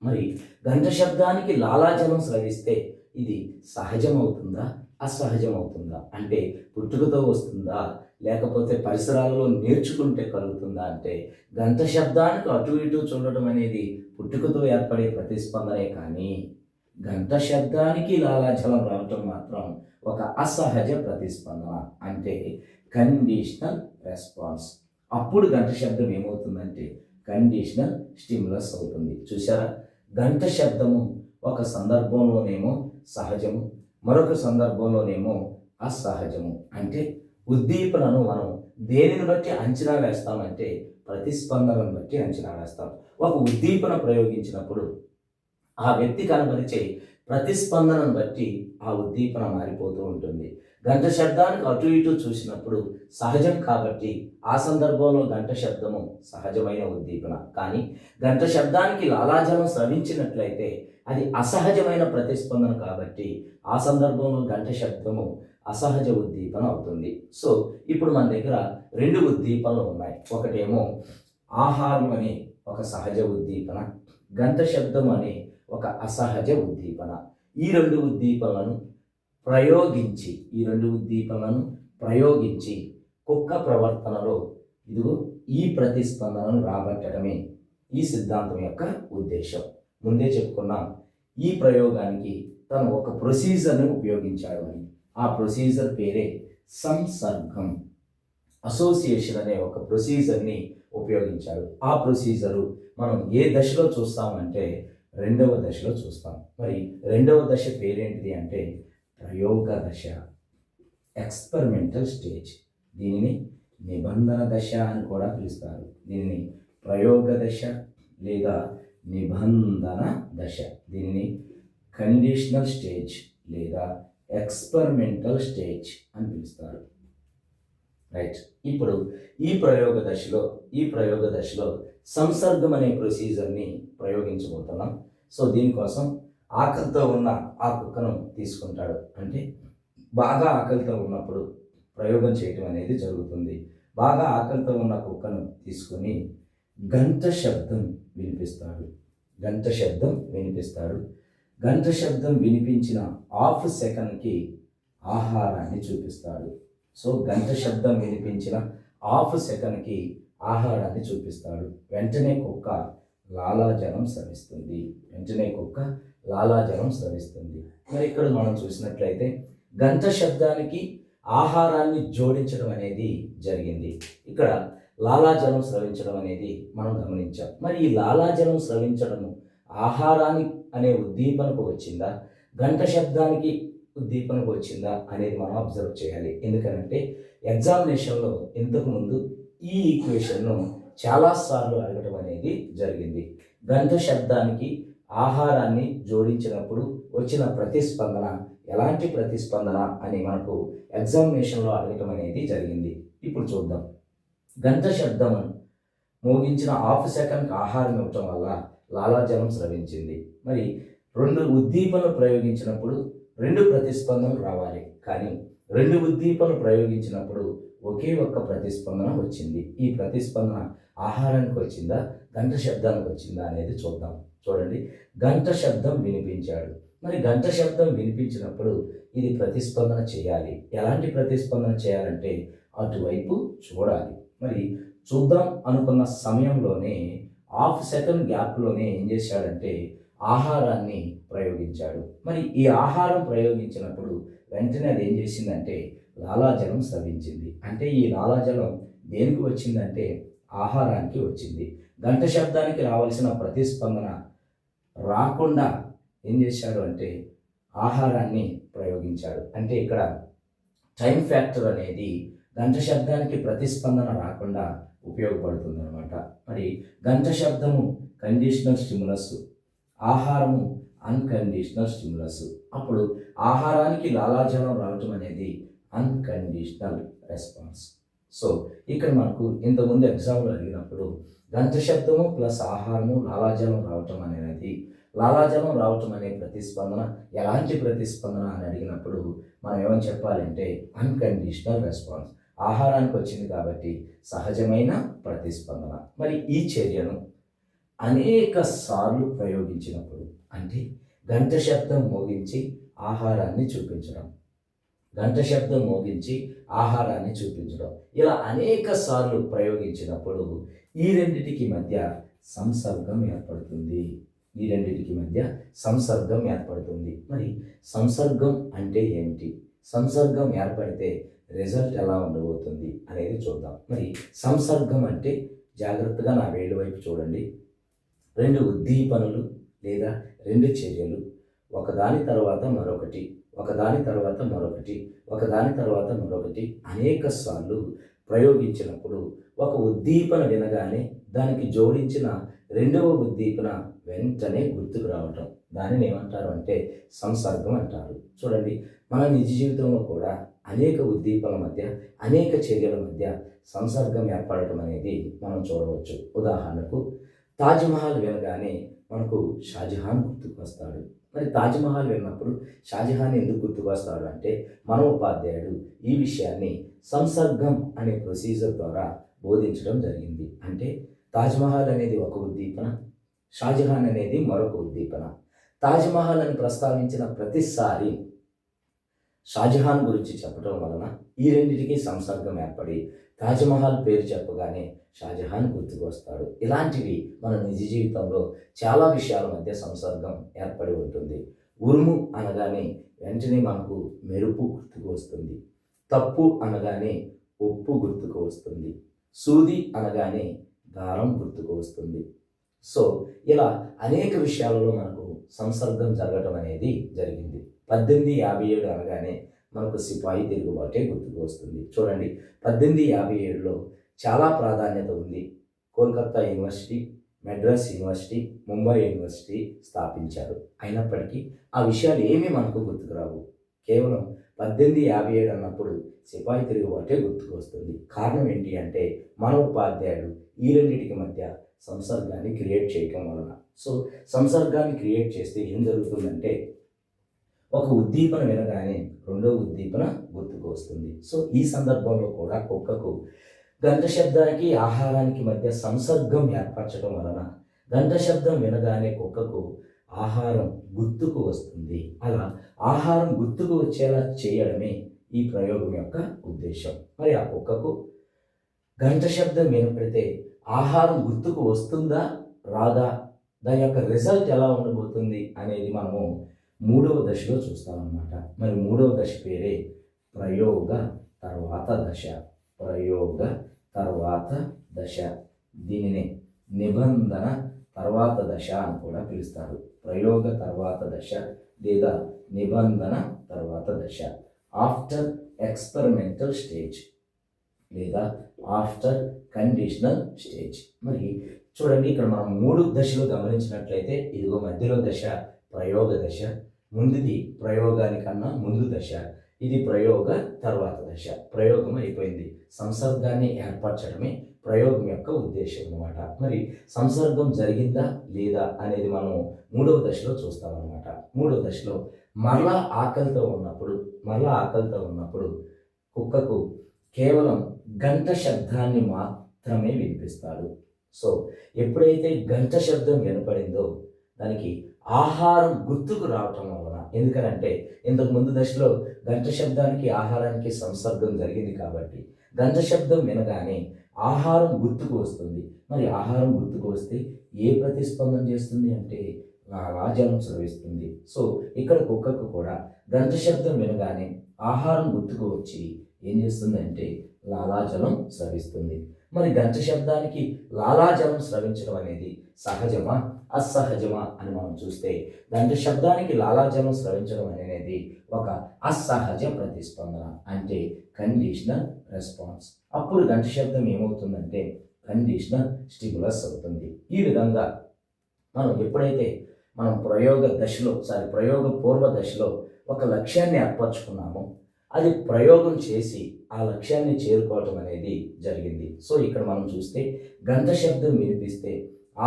మరి గంట శబ్దానికి లాలాజలం స్రవిస్తే ఇది సహజమవుతుందా అసహజం అవుతుందా అంటే పుట్టుకతో వస్తుందా, లేకపోతే పరిసరాలలో నేర్చుకుంటే కలుగుతుందా అంటే గంట శబ్దానికి అటు ఇటు చూడటం అనేది పుట్టుకతో ఏర్పడే ప్రతిస్పందనే కానీ గంట శబ్దానికి లాలాజలం రావటం మాత్రం ఒక అసహజ ప్రతిస్పందన, అంటే కండిషనల్ రెస్పాన్స్. అప్పుడు గంట శబ్దం ఏమవుతుందంటే కండిషనల్ స్టిమ్యులస్ అవుతుంది. చూసారా, గంట శబ్దము ఒక సందర్భంలోనేమో సహజము, మరొక సందర్భంలోనేమో అసహజము. అంటే ఉద్దీపనను మనం దేనిని బట్టి అంచనా వేస్తామంటే ప్రతిస్పందనను బట్టి అంచనా వేస్తాం. ఒక ఉద్దీపన ప్రయోగించినప్పుడు ఆ వ్యక్తి కనబరిచే ప్రతిస్పందనను బట్టి ఆ ఉద్దీపన మారిపోతూ ఉంటుంది. గంట శబ్దానికి అటు ఇటు చూసినప్పుడు సహజం కాబట్టి ఆ సందర్భంలో గంట శబ్దము సహజమైన ఉద్దీపన, కానీ గంట శబ్దానికి లాలాజలం స్రవించినట్లయితే అది అసహజమైన ప్రతిస్పందన కాబట్టి ఆ సందర్భంలో గంట శబ్దము అసహజ ఉద్దీపన అవుతుంది. సో ఇప్పుడు మన దగ్గర రెండు ఉద్దీపనలు ఉన్నాయి. ఒకటేమో ఆహారం అనే ఒక సహజ ఉద్దీపన, గంట శబ్దం అనే ఒక అసహజ ఉద్దీపన. ఈ రెండు ఉద్దీపనలను ప్రయోగించి కుక్క ప్రవర్తనలో ఇదిగో ఈ ప్రతిస్పందనను రాబట్టడమే ఈ సిద్ధాంతం యొక్క ఉద్దేశం. ముందే చెప్పుకున్నాం, ఈ ప్రయోగానికి తను ఒక ప్రొసీజర్ని ఉపయోగించాడు అని. ఆ ప్రొసీజర్ పేరే సంసర్గం, అసోసియేషన్ అనే ఒక ప్రొసీజర్ని ఉపయోగించాడు. ఆ ప్రొసీజరు మనం ఏ దశలో చూస్తామంటే రెండవ దశలో చూస్తాం. మరి రెండవ దశ పేరేంటిది అంటే ప్రయోగ దశ, ఎక్స్పెరిమెంటల్ స్టేజ్. దీనిని నిబంధన దశ అని కూడా పిలుస్తారు. దీనిని ప్రయోగ దశ లేదా నిబంధన దశ, దీనిని కండిషనల్ స్టేజ్ లేదా ఎక్స్పెరిమెంటల్ స్టేజ్ అని పిలుస్తారు. రైట్. ఇప్పుడు ఈ ప్రయోగ దశలో సంసర్గం అనే ప్రొసీజర్ని ప్రయోగించబోతున్నాం. సో దీనికోసం ఆకలితో ఉన్న ఆ కుక్కను తీసుకుంటాడు. అంటే బాగా ఆకలితో ఉన్నప్పుడు ప్రయోగం చేయటం అనేది జరుగుతుంది. బాగా ఆకలితో ఉన్న కుక్కను తీసుకొని గంట శబ్దం వినిపిస్తాడు. గంట శబ్దం వినిపించిన హాఫ్ సెకండ్కి ఆహారాన్ని చూపిస్తాడు. సో గంట శబ్దం వినిపించిన హాఫ్ సెకండ్కి ఆహారాన్ని చూపిస్తాడు. వెంటనే కుక్క లాలాజలం స్రవిస్తుంది. మరి ఇక్కడ మనం చూసినట్లయితే గంట శబ్దానికి ఆహారాన్ని జోడించడం అనేది జరిగింది. ఇక్కడ లాలాజలం స్రవించడం అనేది మనం గమనించాం. మరి ఈ లాలాజలం స్రవించడము ఆహారాన్ని అనే ఉద్దీపనకు వచ్చిందా, గంట శబ్దానికి ఉద్దీపనకు వచ్చిందా అనేది మనం అబ్జర్వ్ చేయాలి. ఎందుకంటే ఎగ్జామినేషన్లో ఇంతకుముందు ఈ ఈక్వేషన్ను చాలాసార్లు అడగటం అనేది జరిగింది. గంట శబ్దానికి ఆహారాన్ని జోడించినప్పుడు వచ్చిన ప్రతిస్పందన ఎలాంటి ప్రతిస్పందన అని మనకు ఎగ్జామినేషన్లో అడగటం అనేది జరిగింది. ఇప్పుడు చూద్దాం. గంట శబ్దం మోగించిన హాఫ్ సెకండ్కి ఆహారం ఇవ్వటం వల్ల లాలాజలం స్రవించింది. మరి రెండు ఉద్దీపనలు ప్రయోగించినప్పుడు రెండు ప్రతిస్పందనలు రావాలి, కానీ రెండు ఉద్దీపనలు ప్రయోగించినప్పుడు ఒకే ఒక్క ప్రతిస్పందన వచ్చింది. ఈ ప్రతిస్పందన ఆహారానికి వచ్చిందా, గంట శబ్దానికి వచ్చిందా అనేది చూద్దాం. చూడండి, గంట శబ్దం వినిపించాడు. మరి గంట శబ్దం వినిపించినప్పుడు ఇది ప్రతిస్పందన చేయాలి. ఎలాంటి ప్రతిస్పందన చేయాలంటే అటువైపు చూడాలి. మరి చూద్దాం అనుకున్న సమయంలోనే హాఫ్ సెకండ్ గ్యాప్లోనే ఏం చేశాడంటే ఆహారాన్ని ప్రయోగించాడు. మరి ఈ ఆహారం ప్రయోగించినప్పుడు వెంటనే అది ఏం చేసిందంటే లాలాజలం స్రవించింది. అంటే ఈ లాలాజలం దేనికి వచ్చిందంటే ఆహారానికి వచ్చింది. గంట శబ్దానికి రావాల్సిన ప్రతిస్పందన రాకుండా ఏం చేశాడు అంటే ఆహారాన్ని ప్రయోగించాడు. అంటే ఇక్కడ టైం ఫ్యాక్టర్ అనేది గంట శబ్దానికి ప్రతిస్పందన రాకుండా ఉపయోగపడుతుంది అనమాట. మరి గంట శబ్దము కండిషనల్ స్టిమ్యులస్, ఆహారము అన్కండిషనల్ స్టిమ్యులస్. అప్పుడు ఆహారానికి లాలాజలం రావటం అనేది అన్కండిషనల్ రెస్పాన్స్. సో ఇక్కడ మనకు ఇంతకుముందు ఎగ్జామ్లో అడిగినప్పుడు గంట శబ్దము ప్లస్ ఆహారము లాలాజలం రావటం అనేది, లాలాజలం రావటం అనే ప్రతిస్పందన ఎలాంటి ప్రతిస్పందన అని అడిగినప్పుడు మనం ఏమని చెప్పాలంటే అన్కండిషనల్ రెస్పాన్స్. ఆహారానికి వచ్చింది కాబట్టి సహజమైన ప్రతిస్పందన. మరి ఈ చర్యను అనేక సార్లు ప్రయోగించినప్పుడు, అంటే గంట శబ్దం మోగించి ఆహారాన్ని చూపించడం, గంట శబ్దం మోగించి ఆహారాన్ని చూపించడం, ఇలా అనేక సార్లు ప్రయోగించినప్పుడు ఈ రెండిటికి మధ్య సంసర్గం ఏర్పడుతుంది. ఈ రెండిటికి మధ్య సంసర్గం ఏర్పడుతుంది. మరి సంసర్గం అంటే ఏమిటి? సంసర్గం ఏర్పడితే రిజల్ట్ ఎలా ఉండబోతుంది అనేది చూద్దాం. మరి సంసర్గం అంటే జాగ్రత్తగా నా వేళ్ళ వైపు చూడండి. రెండు ఉద్దీపనలు లేదా రెండు చర్యలు ఒకదాని తర్వాత మరొకటి, ఒకదాని తర్వాత మరొకటి, ఒకదాని తర్వాత మరొకటి అనేక సార్లు ప్రయోగించినప్పుడు ఒక ఉద్దీపన వినగానే దానికి జోడించిన రెండవ ఉద్దీపన వెంటనే గుర్తుకు రావటం, దానిని ఏమంటారు అంటే సంసర్గం అంటారు. చూడండి, మన నిజ జీవితంలో కూడా అనేక ఉద్దీపనల మధ్య, అనేక చర్యల మధ్య సంసర్గం ఏర్పడటం అనేది మనం చూడవచ్చు. ఉదాహరణకు తాజ్మహల్ వినగానే మనకు షాజహాన్ గుర్తుకు వస్తాడు. మరి తాజ్మహల్ విన్నప్పుడు షాజహాన్ ఎందుకు గుర్తుకు వస్తాడు అంటే మన ఉపాధ్యాయుడు ఈ విషయాన్ని సంసర్గం అనే ప్రొసీజర్ ద్వారా బోధించడం జరిగింది. అంటే తాజ్మహల్ అనేది ఒక ఉద్దీపన, షాజహాన్ అనేది మరొక ఉద్దీపన. తాజ్మహల్ అని ప్రస్తావించిన ప్రతిసారి షాజహాన్ గురించి చెప్పడం వలన ఈ రెండింటికి సంసర్గం ఏర్పడి తాజ్మహల్ పేరు చెప్పగానే షాజహాన్ గుర్తుకు వస్తాడు. ఇలాంటివి మన నిజ జీవితంలో చాలా విషయాల మధ్య సంసర్గం ఏర్పడి ఉంటుంది. ఉరుము అనగానే వెంటనే మనకు మెరుపు గుర్తుకు వస్తుంది. తప్పు అనగానే ఒప్పు గుర్తుకు వస్తుంది. సూది అనగానే దారం గుర్తుకు వస్తుంది. సో ఇలా అనేక విషయాలలో మనకు సంసర్గం జరగటం అనేది జరిగింది. 1857 అనగానే మనకు సిపాయి తిరుగుబాటే గుర్తుకు వస్తుంది. చూడండి, 1857లో చాలా ప్రాధాన్యత ఉంది. Kolkata university, Madras university, Mumbai university స్థాపించారు. అయినప్పటికీ ఆ విషయాలు ఏమీ మనకు గుర్తుకు రావు. కేవలం 1857 అన్నప్పుడు సిపాయి తిరుగుబాటే గుర్తుకు వస్తుంది. కారణం ఏంటి అంటే మన ఉపాధ్యాయుడు ఈ రెండింటికి మధ్య సంసర్గాన్ని క్రియేట్ చేయటం వలన. సో సంసర్గాన్ని క్రియేట్ చేస్తే ఏం జరుగుతుందంటే ఒక ఉద్దీపన వినగానే రెండో ఉద్దీపన గుర్తుకు వస్తుంది. సో ఈ సందర్భంలో కూడా కుక్కకు గంట శబ్దానికి ఆహారానికి మధ్య సంసర్గం ఏర్పరచడం వలన గంట శబ్దం వినగానే కుక్కకు ఆహారం గుర్తుకు వస్తుంది. అలా ఆహారం గుర్తుకు వచ్చేలా చేయడమే ఈ ప్రయోగం యొక్క ఉద్దేశం. మరి ఆ కుక్కకు గంట శబ్దం వినపడితే ఆహారం గుర్తుకు వస్తుందా రాదా, దాని యొక్క రిజల్ట్ ఎలా ఉండబోతుంది అనేది మనము మూడవ దశలో చూస్తామన్నమాట. మరి మూడవ దశ పేరే ప్రయోగ తర్వాత దశ. ప్రయోగ తర్వాత దశ, దీనిని నిబంధన తర్వాత దశ అని కూడా పిలుస్తారు. ప్రయోగ తర్వాత దశ లేదా నిబంధన తర్వాత దశ, ఆఫ్టర్ ఎక్స్పెరిమెంటల్ స్టేజ్ లేదా ఆఫ్టర్ కండిషనల్ స్టేజ్. మరి చూడండి, ఇక్కడ మనం మూడు దశలు గమనించినట్లయితే ఇదిగో మధ్యలో దశ ప్రయోగ దశ, ముందుది ప్రయోగానికన్నా ముందు దశ, ఇది ప్రయోగ తర్వాత దశ. ప్రయోగం అయిపోయింది, సంసర్గాన్ని ఏర్పరచడమే ప్రయోగం యొక్క ఉద్దేశం అన్నమాట. మరి సంసర్గం జరిగిందా లేదా అనేది మనం మూడవ దశలో చూస్తామన్నమాట. మూడవ దశలో మరలా ఆకలితో ఉన్నప్పుడు కుక్కకు కేవలం గంట శబ్దాన్ని మాత్రమే వినిపిస్తాడు. సో ఎప్పుడైతే గంట శబ్దం వినపడిందో దానికి ఆహారం గుర్తుకు రావటం వలన, ఎందుకనంటే ఇంతకు ముందు దశలో గంట శబ్దానికి ఆహారానికి సంసర్గం జరిగింది కాబట్టి గంట శబ్దం వినగానే ఆహారం గుర్తుకు వస్తుంది. మరి ఆహారం గుర్తుకు వస్తే ఏ ప్రతిస్పందన చేస్తుంది అంటే లాలాజలం స్రవిస్తుంది. సో ఇక్కడ కుక్కకు కూడా గంట శబ్దం వినగానే ఆహారం గుర్తుకు వచ్చి ఏం చేస్తుందంటే లాలాజలం స్రవిస్తుంది. మరి గంట శబ్దానికి లాలాజలం స్రవించడం అనేది సహజమా అసహజమా అని మనం చూస్తే గంట శబ్దానికి లాలాజలం స్రవించడం అనేది ఒక అసహజ ప్రతిస్పందన, అంటే కండిషనల్ రెస్పాన్స్. అప్పుడు గంట శబ్దం ఏమవుతుందంటే కండిషనల్ స్టిములస్ అవుతుంది. ఈ విధంగా మనం ఎప్పుడైతే ప్రయోగ పూర్వ దశలో ఒక లక్ష్యాన్ని ఏర్పరచుకున్నామో అది ప్రయోగం చేసి ఆ లక్ష్యాన్ని చేరుకోవటం అనేది జరిగింది. సో ఇక్కడ మనం చూస్తే గంట శబ్దం వినిపిస్తే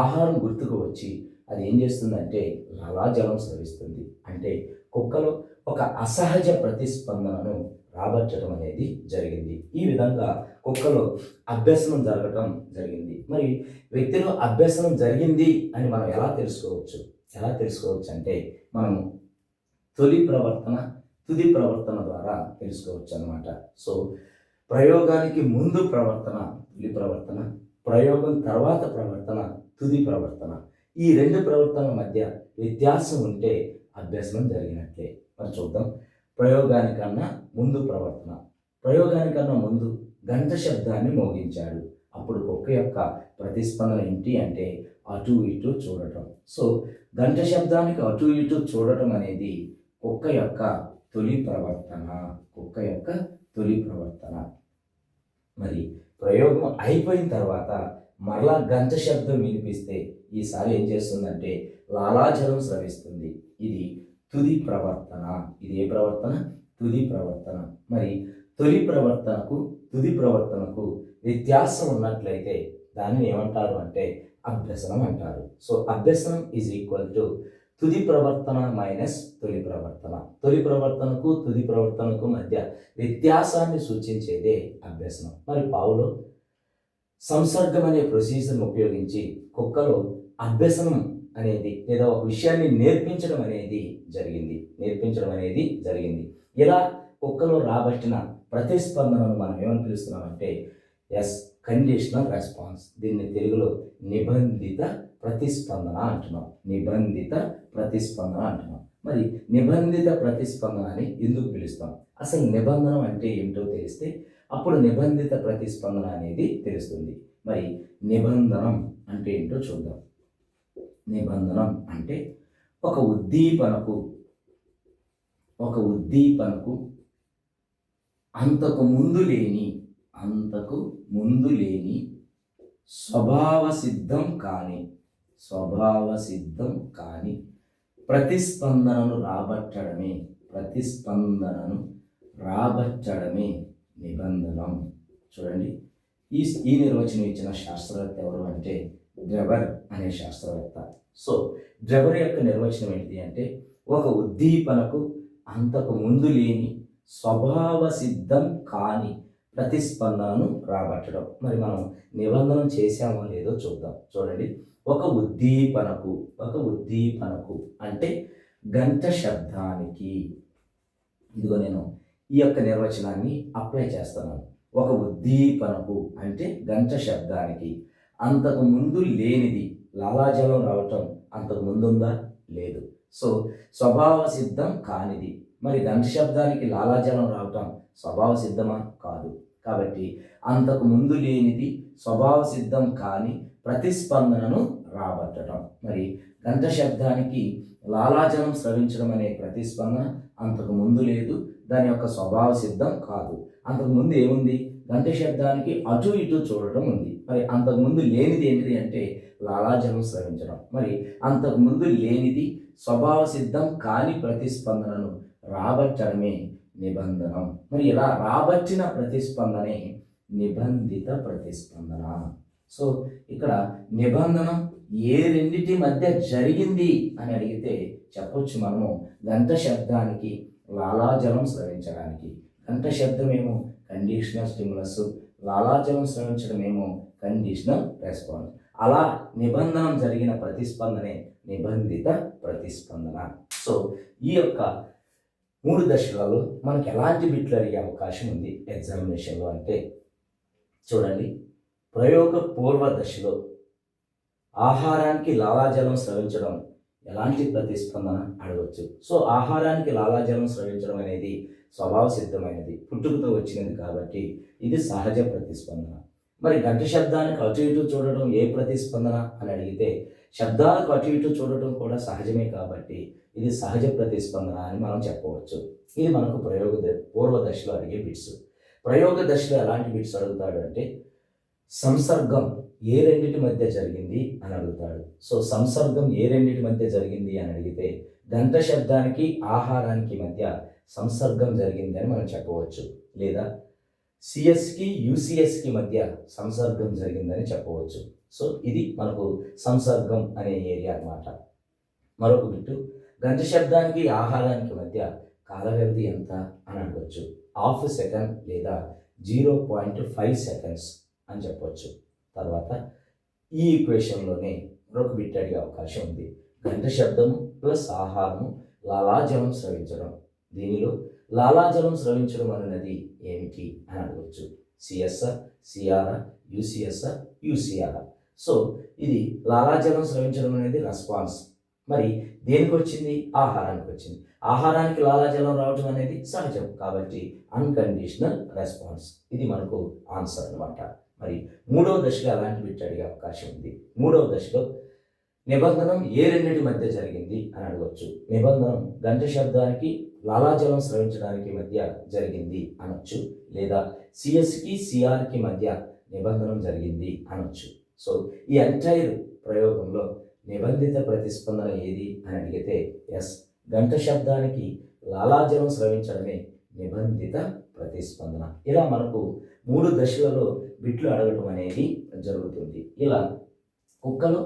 ఆహారం గుర్తుకు వచ్చి అది ఏం చేస్తుందంటే లాలాజలం స్రవిస్తుంది. అంటే కుక్కలో ఒక అసహజ ప్రతిస్పందనను రాబట్టడం అనేది జరిగింది. ఈ విధంగా కుక్కలో అభ్యసనం జరగటం జరిగింది. మరి వ్యక్తిలో అభ్యసనం జరిగింది అని మనం ఎలా తెలుసుకోవచ్చు అంటే మనము తొలి ప్రవర్తన, తుది ప్రవర్తన ద్వారా తెలుసుకోవచ్చు అన్నమాట. సో ప్రయోగానికి ముందు ప్రవర్తన తొలి ప్రవర్తన, ప్రయోగం తర్వాత ప్రవర్తన తుది ప్రవర్తన. ఈ రెండు ప్రవర్తనల మధ్య వ్యత్యాసం ఉంటే అభ్యసనం జరిగినట్లే. మరి చూద్దాం. ప్రయోగానికన్నా ముందు ప్రవర్తన. ప్రయోగానికన్నా ముందు గంట శబ్దాన్ని మోగించాడు. అప్పుడు కుక్క యొక్క ప్రతిస్పందన ఏంటి అంటే అటు ఇటు చూడటం. సో గంట శబ్దానికి అటు ఇటు చూడటం అనేది కుక్క యొక్క తొలి ప్రవర్తన. కుక్క యొక్క తొలి ప్రవర్తన. మరి ప్రయోగం అయిపోయిన తర్వాత మరలా గంట శబ్దం వినిపిస్తే ఈసారి ఏం చేస్తుందంటే లాలాజలం స్రవిస్తుంది. ఇది తుది ప్రవర్తన. ఇది ఏ ప్రవర్తన? తుది ప్రవర్తన. మరి తొలి ప్రవర్తనకు తుది ప్రవర్తనకు వ్యత్యాసం ఉన్నట్లయితే దానిని ఏమంటారు అంటే అభ్యసనం అంటారు. సో అభ్యసనం ఈజ్ ఈక్వల్ టు తుది ప్రవర్తన మైనస్ తొలి ప్రవర్తన. తొలి ప్రవర్తనకు తుది ప్రవర్తనకు మధ్య వ్యత్యాసాన్ని సూచించేదే అభ్యసనం. మరి పావులో సంసర్గం అనే ప్రొసీజర్ను ఉపయోగించి కుక్కలో అభ్యసనం అనేది లేదా ఒక విషయాన్ని నేర్పించడం అనేది జరిగింది. ఇలా కుక్కలో రాబట్టిన ప్రతిస్పందనను మనం ఏమని పిలుస్తున్నామంటే కండిషనల్ రెస్పాన్స్. దీన్ని తెలుగులో నిబంధిత ప్రతిస్పందన అంటున్నాం. మరి నిబంధిత ప్రతిస్పందన అని ఎందుకు పిలుస్తాం? అసలు నిబంధన అంటే ఏమిటో తెలిస్తే అప్పుడు నిబంధిత ప్రతిస్పందన అనేది తెలుస్తుంది. మరి నిబంధనం అంటే ఏంటో చూద్దాం. నిబంధనం అంటే ఒక ఉద్దీపనకు అంతకు ముందు లేని స్వభావ సిద్ధం కాని ప్రతిస్పందనను రాబట్టడమే నిబంధనం. చూడండి, ఈ నిర్వచనం ఇచ్చిన శాస్త్రవేత్త ఎవరు అంటే డ్రెబర్ అనే శాస్త్రవేత్త. సో డ్రెబర్ యొక్క నిర్వచనం ఏంటి అంటే ఒక ఉద్దీపనకు అంతకు ముందు లేని స్వభావ సిద్ధం కాని ప్రతిస్పందనను రాబట్టడం. మరి మనం నిబంధన చేశామో లేదో చూద్దాం. చూడండి, ఒక ఉద్దీపనకు అంటే గంట శబ్దానికి, ఇదిగో నేను ఈ యొక్క నిర్వచనాన్ని అప్లై చేస్తున్నాను. ఒక ఉద్దీపనకు అంటే గంట శబ్దానికి అంతకు ముందు లేనిది లాలాజలం రావటం అంతకు ముందు ఉందా? లేదు. సో స్వభావ సిద్ధం కానిది. మరి గంట శబ్దానికి లాలాజలం రావటం స్వభావ సిద్ధమా? కాదు. కాబట్టి అంతకు ముందు లేనిది స్వభావ సిద్ధం కాని ప్రతిస్పందనను రాబట్టడం. మరి గంట శబ్దానికి లాలాజలం స్రవించడం అనే ప్రతిస్పందన అంతకు ముందు లేదు, దాని యొక్క స్వభావ సిద్ధం కాదు. అంతకు ముందు ఏముంది? గంట శబ్దానికి అటు ఇటు చూడటం ఉంది. మరి అంతకుముందు లేనిది ఏంటిది అంటే లాలాజలం స్రవించడం. మరి అంతకుముందు లేనిది స్వభావ సిద్ధం కాని ప్రతిస్పందనను రాబట్టడమే నిబంధనం. మరి ఇలా రాబట్టిన ప్రతిస్పందనే నిబంధిత ప్రతిస్పందన. సో ఇక్కడ నిబంధనం ఏ రెండిటి మధ్య జరిగింది అని అడిగితే చెప్పొచ్చు మనము గంట శబ్దానికి లాలాజలం స్రవించడానికి. గంట శబ్దమేమో కండిషనల్ స్టిమ్యులస్, లాలాజలం స్రవించడం ఏమో కండిషనల్ రెస్పాన్స్. అలా నిబంధనం జరిగిన ప్రతిస్పందనే నిబంధిత ప్రతిస్పందన. సో ఈ యొక్క 3 దశలలో మనకు ఎలాంటి బిట్లు అడిగే అవకాశం ఉంది ఎగ్జామినేషన్లో అంటే చూడండి, ప్రయోగ పూర్వ దశలో ఆహారానికి లాలాజలం స్రవించడం ఎలాంటి ప్రతిస్పందన అడగవచ్చు. సో ఆహారానికి లాలాజలం స్రవించడం అనేది స్వభావ సిద్ధమైనది, పుట్టుకతో వచ్చినది కాబట్టి ఇది సహజ ప్రతిస్పందన. మరి గంట శబ్దానికి అటు ఇటు చూడటం ఏ ప్రతిస్పందన అని అడిగితే శబ్దాలకు అటు ఇటు చూడటం కూడా సహజమే కాబట్టి ఇది సహజ ప్రతిస్పందన అని మనం చెప్పవచ్చు. ఇది మనకు పూర్వ దశలో అడిగే బిట్స్. ప్రయోగ దశలో ఎలాంటి బిట్స్ అడుగుతాడు అంటే సంసర్గం ఏ రెండిటి మధ్య జరిగింది అని అడుగుతాడు. సో సంసర్గం ఏ రెండిటి మధ్య జరిగింది అని అడిగితే గంట శబ్దానికి ఆహారానికి మధ్య సంసర్గం జరిగింది అని మనం చెప్పవచ్చు. లేదా సిఎస్కి యూసిఎస్కి మధ్య సంసర్గం జరిగిందని చెప్పవచ్చు. సో ఇది మనకు సంసర్గం అనే ఏరియా అన్నమాట. మరొక బిట్టు, గంట శబ్దానికి ఆహారానికి మధ్య కాల వ్యవధి ఎంత అని అడగవచ్చు. 1/2 సెకండ్ లేదా 0.5 సెకండ్స్ అని చెప్పవచ్చు. తర్వాత ఈ ఈక్వేషన్లోనే మరొక బిట్ అడిగే అవకాశం ఉంది. గంట శబ్దము ప్లస్ ఆహారము లాలాజలం స్రవించడం దీనిలో లాలాజలం స్రవించడం అనున్నది ఏమిటి అని అడగవచ్చు. CSR, CRR, UCSR, UCRR. So ఇది లాలాజలం స్రవించడం అనేది రెస్పాన్స్. మరి దేనికి వచ్చింది? ఆహారానికి వచ్చింది. ఆహారానికి లాలాజలం రావడం అనేది సహజం కాబట్టి అన్కండిషనల్ రెస్పాన్స్. ఇది మనకు ఆన్సర్ అనమాట. మరి మూడవ దశలో అలాంటి బిట్ అడిగే అవకాశం ఉంది. మూడవ దశలో నిబంధనం ఏ రెండింటి మధ్య జరిగింది అని అడగవచ్చు. నిబంధనం గంట శబ్దానికి లాలాజలం స్రవించడానికి మధ్య జరిగింది అనొచ్చు, లేదా సిఎస్కి సిఆర్కి మధ్య నిబంధనం జరిగింది అనొచ్చు. సో ఈ ఎంటైర్ ప్రయోగంలో నిబంధిత ప్రతిస్పందన ఏది అని అడిగితే ఎస్, గంట శబ్దానికి లాలాజలం స్రవించడమే నిబంధిత ప్రతిస్పందన. ఇలా మనకు 3 దశలలో బిట్లు అడగటం అనేది జరుగుతుంది. ఇలా కుక్కలో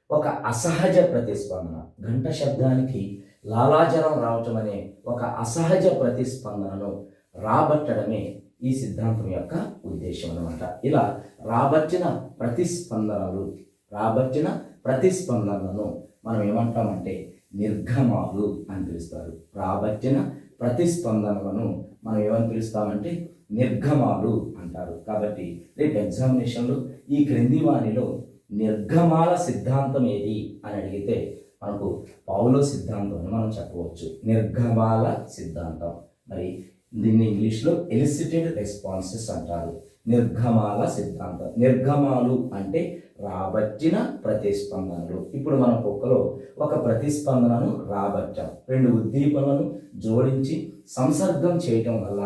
ఒక అసహజ ప్రతిస్పందన, గంట శబ్దానికి లాలాజలం రావటం అనే ఒక అసహజ ప్రతిస్పందనను రాబట్టడమే ఈ సిద్ధాంతం యొక్క ఉద్దేశం అన్నమాట. ఇలా రాబట్టిన ప్రతిస్పందనలను మనం ఏమంటామంటే నిర్గమాలు అని పిలుస్తారు. రాబట్టిన ప్రతిస్పందనలను మనం ఏమని పిలుస్తామంటే నిర్గమాలు అంటారు. కాబట్టి రేపు ఎగ్జామినేషన్లో ఈ క్రింది వానిలో నిర్గమాల సిద్ధాంతం ఏది అని అడిగితే మనకు పౌలో సిద్ధాంతం అని మనం చెప్పవచ్చు. నిర్గమాల సిద్ధాంతం. మరి దీన్ని ఇంగ్లీష్లో ఎలిసిటెడ్ రెస్పాన్సెస్ అంటారు. నిర్గమాల సిద్ధాంతం. నిర్గమాలు అంటే రాబట్టిన ప్రతిస్పందనలు. ఇప్పుడు మన కుక్కలో ఒక ప్రతిస్పందనను రాబట్టాం. 2 ఉద్దీపనలను జోడించి సంసర్గం చేయటం వల్ల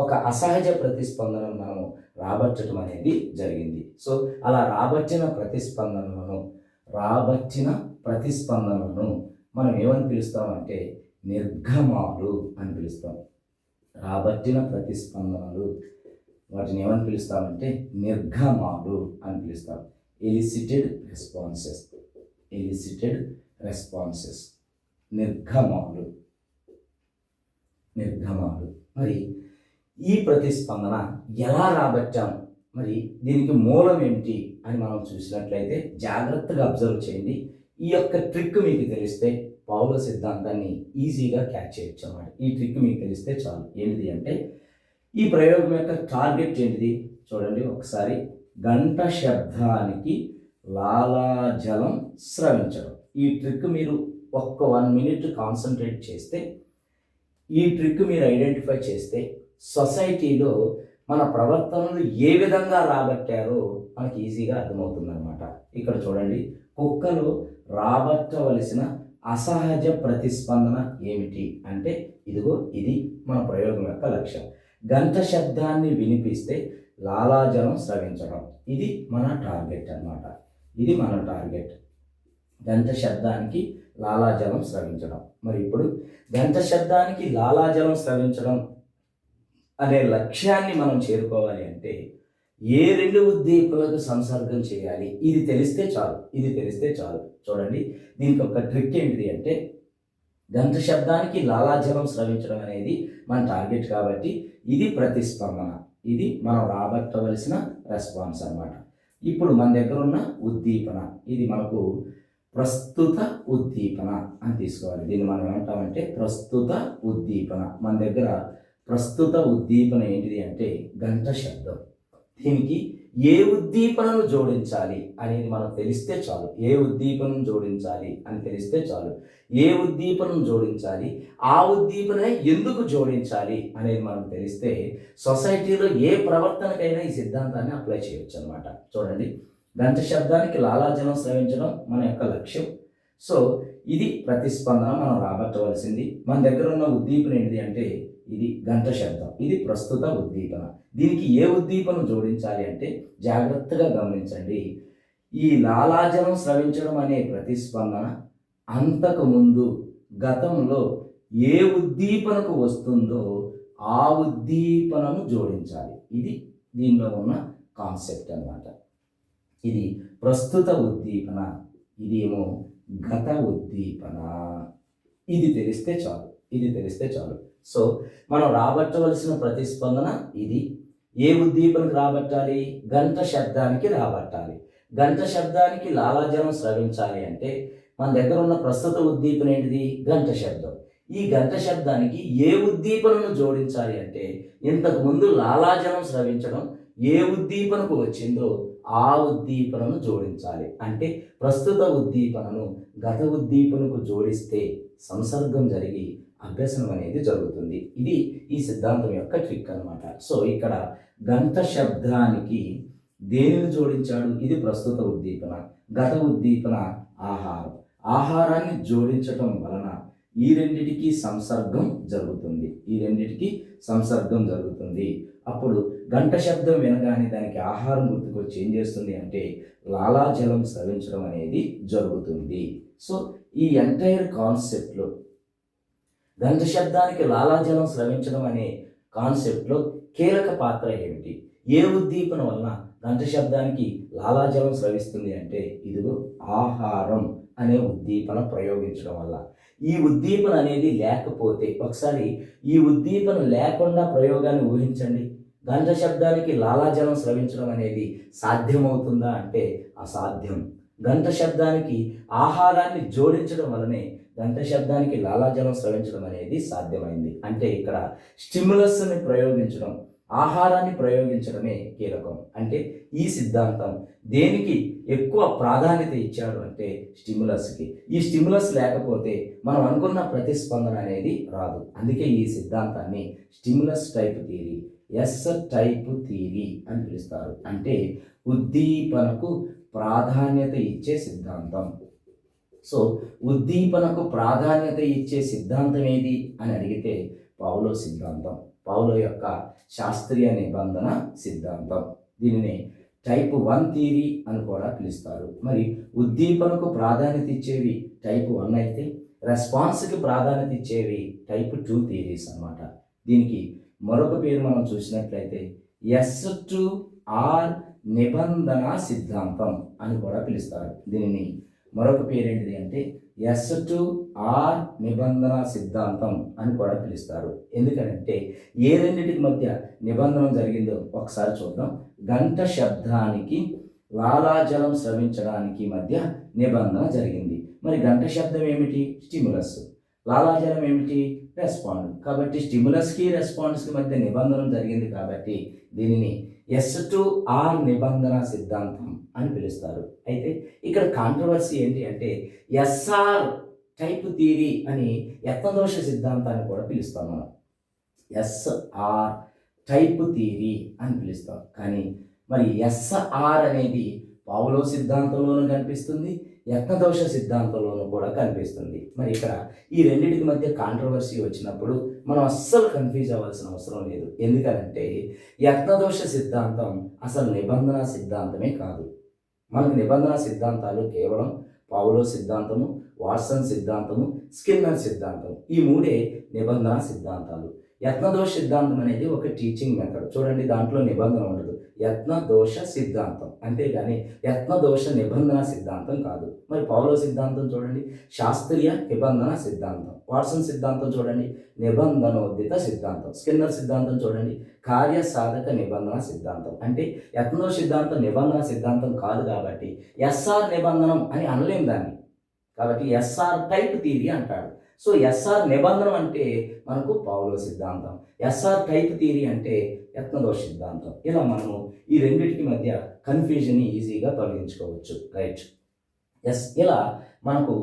ఒక అసహజ ప్రతిస్పందనను మనము రాబట్టడం అనేది జరిగింది. సో అలా రాబట్టిన ప్రతిస్పందనలను మనం ఏమని పిలుస్తామంటే నిర్గమాలు అని పిలుస్తాం. రాబట్టిన ప్రతిస్పందనలు వాటిని ఏమని పిలుస్తామంటే నిర్గమాలు అని పిలుస్తాం. ఎలిసిటెడ్ రెస్పాన్సెస్ నిర్గమాలు. మరి ఈ ప్రతిస్పందన ఎలా రాబట్టాం, మరి దీనికి మూలం ఏమిటి అని మనం చూసినట్లయితే జాగ్రత్తగా అబ్జర్వ్ చేయండి. ఈ యొక్క ట్రిక్ మీకు తెలిస్తే పౌలో సిద్ధాంతాన్ని ఈజీగా క్యాచ్ చేయొచ్చు అన్నమాట. ఈ ట్రిక్ మీకు తెలిస్తే చాలు. ఏంటిది అంటే ఈ ప్రయోగం యొక్క టార్గెట్ ఏంటిది చూడండి ఒకసారి. గంట శబ్దానికి లాలాజలం స్రవించడం. ఈ ట్రిక్ మీరు ఒక్క 1 మినిట్ కాన్సన్ట్రేట్ చేస్తే, ఈ ట్రిక్ మీరు ఐడెంటిఫై చేస్తే సొసైటీలో మన ప్రవర్తనలు ఏ విధంగా రాబట్టారో మనకి ఈజీగా అర్థమవుతుంది అనమాట. ఇక్కడ చూడండి, కుక్కలో రాబట్టవలసిన అసహజ ప్రతిస్పందన ఏమిటి అంటే ఇదిగో ఇది మన ప్రయోగం యొక్క లక్ష్యం. గంట శబ్దాన్ని వినిపిస్తే లాలాజలం స్రవించడం. ఇది మన టార్గెట్ అన్నమాట. ఇది మన టార్గెట్, గంట శబ్దానికి లాలాజలం స్రవించడం. మరి ఇప్పుడు గంట శబ్దానికి లాలాజలం స్రవించడం అనే లక్ష్యాన్ని మనం చేరుకోవాలి అంటే ఏ 2 ఉద్దీపనలకు సంసర్గం చేయాలి, ఇది తెలిస్తే చాలు. చూడండి, దీనికి ఒక ట్రిక్ ఏంటిది అంటే గంట శబ్దానికి లాలాజలం స్రవించడం అనేది మన టార్గెట్ కాబట్టి ఇది ప్రతిస్పందన, ఇది మనం రాబట్టవలసిన రెస్పాన్స్ అన్నమాట. ఇప్పుడు మన దగ్గర ఉన్న ఉద్దీపన, ఇది మనకు ప్రస్తుత ఉద్దీపన అని తీసుకోవాలి. దీన్ని మనం ఏమంటామంటే ప్రస్తుత ఉద్దీపన. మన దగ్గర ప్రస్తుత ఉద్దీపన ఏంటిది అంటే గంట శబ్దం. దీనికి ఏ ఉద్దీపనను జోడించాలి అనేది మనకు తెలిస్తే చాలు. ఏ ఉద్దీపనను జోడించాలి అని తెలిస్తే చాలు. ఏ ఉద్దీపనను జోడించాలి, ఆ ఉద్దీపన ఎందుకు జోడించాలి అనేది మనకు తెలిస్తే సొసైటీలో ఏ ప్రవర్తనకైనా ఈ సిద్ధాంతాన్ని అప్లై చేయొచ్చు అనమాట. చూడండి, గంట శబ్దానికి లాలాజలం స్రవించడం మన యొక్క లక్ష్యం. సో ఇది ప్రతిస్పందన మనం రాబట్టవలసింది. మన దగ్గర ఉన్న ఉద్దీపన ఏంటిది అంటే ఇది గంట శబ్దం, ఇది ప్రస్తుత ఉద్దీపన. దీనికి ఏ ఉద్దీపన జోడించాలి అంటే జాగ్రత్తగా గమనించండి. ఈ లాలాజలం స్రవించడం అనే ప్రతిస్పందన అంతకుముందు గతంలో ఏ ఉద్దీపనకు వస్తుందో ఆ ఉద్దీపనను జోడించాలి. ఇది దీనిలో ఉన్న కాన్సెప్ట్ అన్నమాట. ఇది ప్రస్తుత ఉద్దీపన, ఇది ఏమో గత ఉద్దీపన. ఇది తెలిస్తే చాలు. సో మనం రాబట్టవలసిన ప్రతిస్పందన ఇది. ఏ ఉద్దీపనకు రాబట్టాలి? గంట శబ్దానికి రాబట్టాలి. గంట శబ్దానికి లాలాజలం స్రవించాలి అంటే మన దగ్గర ఉన్న ప్రస్తుత ఉద్దీపన ఏంటిది? గంట శబ్దం. ఈ గంట శబ్దానికి ఏ ఉద్దీపనను జోడించాలి అంటే ఇంతకు ముందు లాలాజలం స్రవించడం ఏ ఉద్దీపనకు వచ్చిందో ఆ ఉద్దీపనను జోడించాలి. అంటే ప్రస్తుత ఉద్దీపనను గత ఉద్దీపనకు జోడిస్తే సంసర్గం జరిగి అభ్యసనం అనేది జరుగుతుంది. ఇది ఈ సిద్ధాంతం యొక్క ట్రిక్ అనమాట. సో ఇక్కడ గంట శబ్దానికి దేనిని జోడించాడు? ఇది ప్రస్తుత ఉద్దీపన, గత ఉద్దీపన ఆహారం. ఆహారాన్ని జోడించటం వలన ఈ రెండిటికి సంసర్గం జరుగుతుంది. అప్పుడు గంట శబ్దం వినగానే దానికి ఆహారం గుర్తుకొచ్చి ఏం చేస్తుంది అంటే లాలాజలం స్రవించడం అనేది జరుగుతుంది. సో ఈ ఎంటైర్ కాన్సెప్ట్లో గంట శబ్దానికి లాలాజలం స్రవించడం అనే కాన్సెప్ట్లో కీలక పాత్ర ఏమిటి? ఏ ఉద్దీపన వలన గంట శబ్దానికి లాలాజలం స్రవిస్తుంది అంటే ఇదిగో ఆహారం అనే ఉద్దీపన ప్రయోగించడం వల్ల. ఈ ఉద్దీపన అనేది లేకపోతే, ఒకసారి ఈ ఉద్దీపన లేకుండా ప్రయోగాన్ని ఊహించండి. గంట శబ్దానికి లాలాజలం స్రవించడం అనేది సాధ్యమవుతుందా అంటే అసాధ్యం. గంట శబ్దానికి ఆహారాన్ని జోడించడం వలనే గంట శబ్దానికి లాలాజలం స్రవించడం అనేది సాధ్యమైంది. అంటే ఇక్కడ స్టిమ్యులస్ని ప్రయోగించడం, ఆహారాన్ని ప్రయోగించడమే కీలకం. అంటే ఈ సిద్ధాంతం దేనికి ఎక్కువ ప్రాధాన్యత ఇచ్చాడు అంటే స్టిమ్యులస్కి. ఈ స్టిమ్యులస్ లేకపోతే మనం అనుకున్న ప్రతిస్పందన అనేది రాదు. అందుకే ఈ సిద్ధాంతాన్ని stimulus type theory, S type theory అని పిలుస్తారు. అంటే ఉద్దీపనకు ప్రాధాన్యత ఇచ్చే సిద్ధాంతం. సో ఉద్దీపనకు ప్రాధాన్యత ఇచ్చే సిద్ధాంతం ఏది అని అడిగితే పౌలో సిద్ధాంతం, పౌలో యొక్క శాస్త్రీయ నిబంధన సిద్ధాంతం. దీనిని టైప్ 1 థియరీ అని కూడా పిలుస్తారు. మరి ఉద్దీపనకు ప్రాధాన్యత ఇచ్చేవి టైప్ 1 అయితే రెస్పాన్స్కి ప్రాధాన్యత ఇచ్చేవి టైప్ 2 థియరీస్ అన్నమాట. దీనికి మరొక పేరు మనం చూసినట్లయితే S2R నిబంధన సిద్ధాంతం అని కూడా పిలుస్తారు. దీనిని మరొక పేరు ఏంటిది అంటే S2R నిబంధన సిద్ధాంతం అని కూడా పిలుస్తారు. ఎందుకంటే ఏ రెండింటికి మధ్య నిబంధన జరిగిందో ఒకసారి చూద్దాం. గంట శబ్దానికి లాలాజలం స్రవించడానికి మధ్య నిబంధన జరిగింది. మరి గంట శబ్దం ఏమిటి? స్టిమ్యులస్. లాలాజలం ఏమిటి? రెస్పాండ్. కాబట్టి స్టిమ్యులస్కి రెస్పాన్స్కి మధ్య నిబంధన జరిగింది కాబట్టి దీనిని S2R నిబంధన సిద్ధాంతం అని పిలుస్తారు. అయితే ఇక్కడ కాంట్రవర్సీ ఏంటి అంటే SR టైప్ థియరీ అని యత్నదోష సిద్ధాంతాన్ని కూడా పిలుస్తాం మనం. SR టైప్ థియరీ అని పిలుస్తాం. కానీ మరి SR అనేది పౌలో సిద్ధాంతంలోనూ కనిపిస్తుంది, యత్నదోష సిద్ధాంతంలోనూ కూడా కనిపిస్తుంది. మరి ఇక్కడ ఈ రెండింటికి మధ్య కాంట్రవర్సీ వచ్చినప్పుడు మనం అస్సలు కన్ఫ్యూజ్ అవ్వాల్సిన అవసరం లేదు. ఎందుకంటే యత్నదోష సిద్ధాంతం అసలు నిబంధన సిద్ధాంతమే కాదు. మనకు నిబంధన సిద్ధాంతాలు కేవలం పౌలో సిద్ధాంతము, వాట్సన్ సిద్ధాంతము, స్కిన్నర్ సిద్ధాంతం, ఈ మూడే నిబంధన సిద్ధాంతాలు. యత్నదోష సిద్ధాంతం అనేది ఒక టీచింగ్ మెథడ్. చూడండి, దాంట్లో నిబంధన ఉండదు. యత్నదోష సిద్ధాంతం, అంతేగాని యత్నదోష నిబంధన సిద్ధాంతం కాదు. మరి పౌలో సిద్ధాంతం చూడండి, శాస్త్రీయ నిబంధన సిద్ధాంతం. వాట్సన్ సిద్ధాంతం చూడండి, నిబంధనోదిత సిద్ధాంతం. స్కిన్నర్ సిద్ధాంతం చూడండి, కార్యసాధక నిబంధన సిద్ధాంతం. అంటే యత్నదోష సిద్ధాంతం నిబంధన సిద్ధాంతం కాదు కాబట్టి SR నిబంధనం అని అనలేం దాన్ని. కాబట్టి SR టైప్ థియరీ అంటాడు. సో SR నిబంధనం అంటే మనకు పౌలో సిద్ధాంతం, SR టైప్ థియరీ అంటే యత్నదోష సిద్ధాంతం. ఇలా మనము ఈ రెండింటికి మధ్య కన్ఫ్యూజన్ని ఈజీగా తొలగించుకోవచ్చు. రైట్. ఇలా మనకు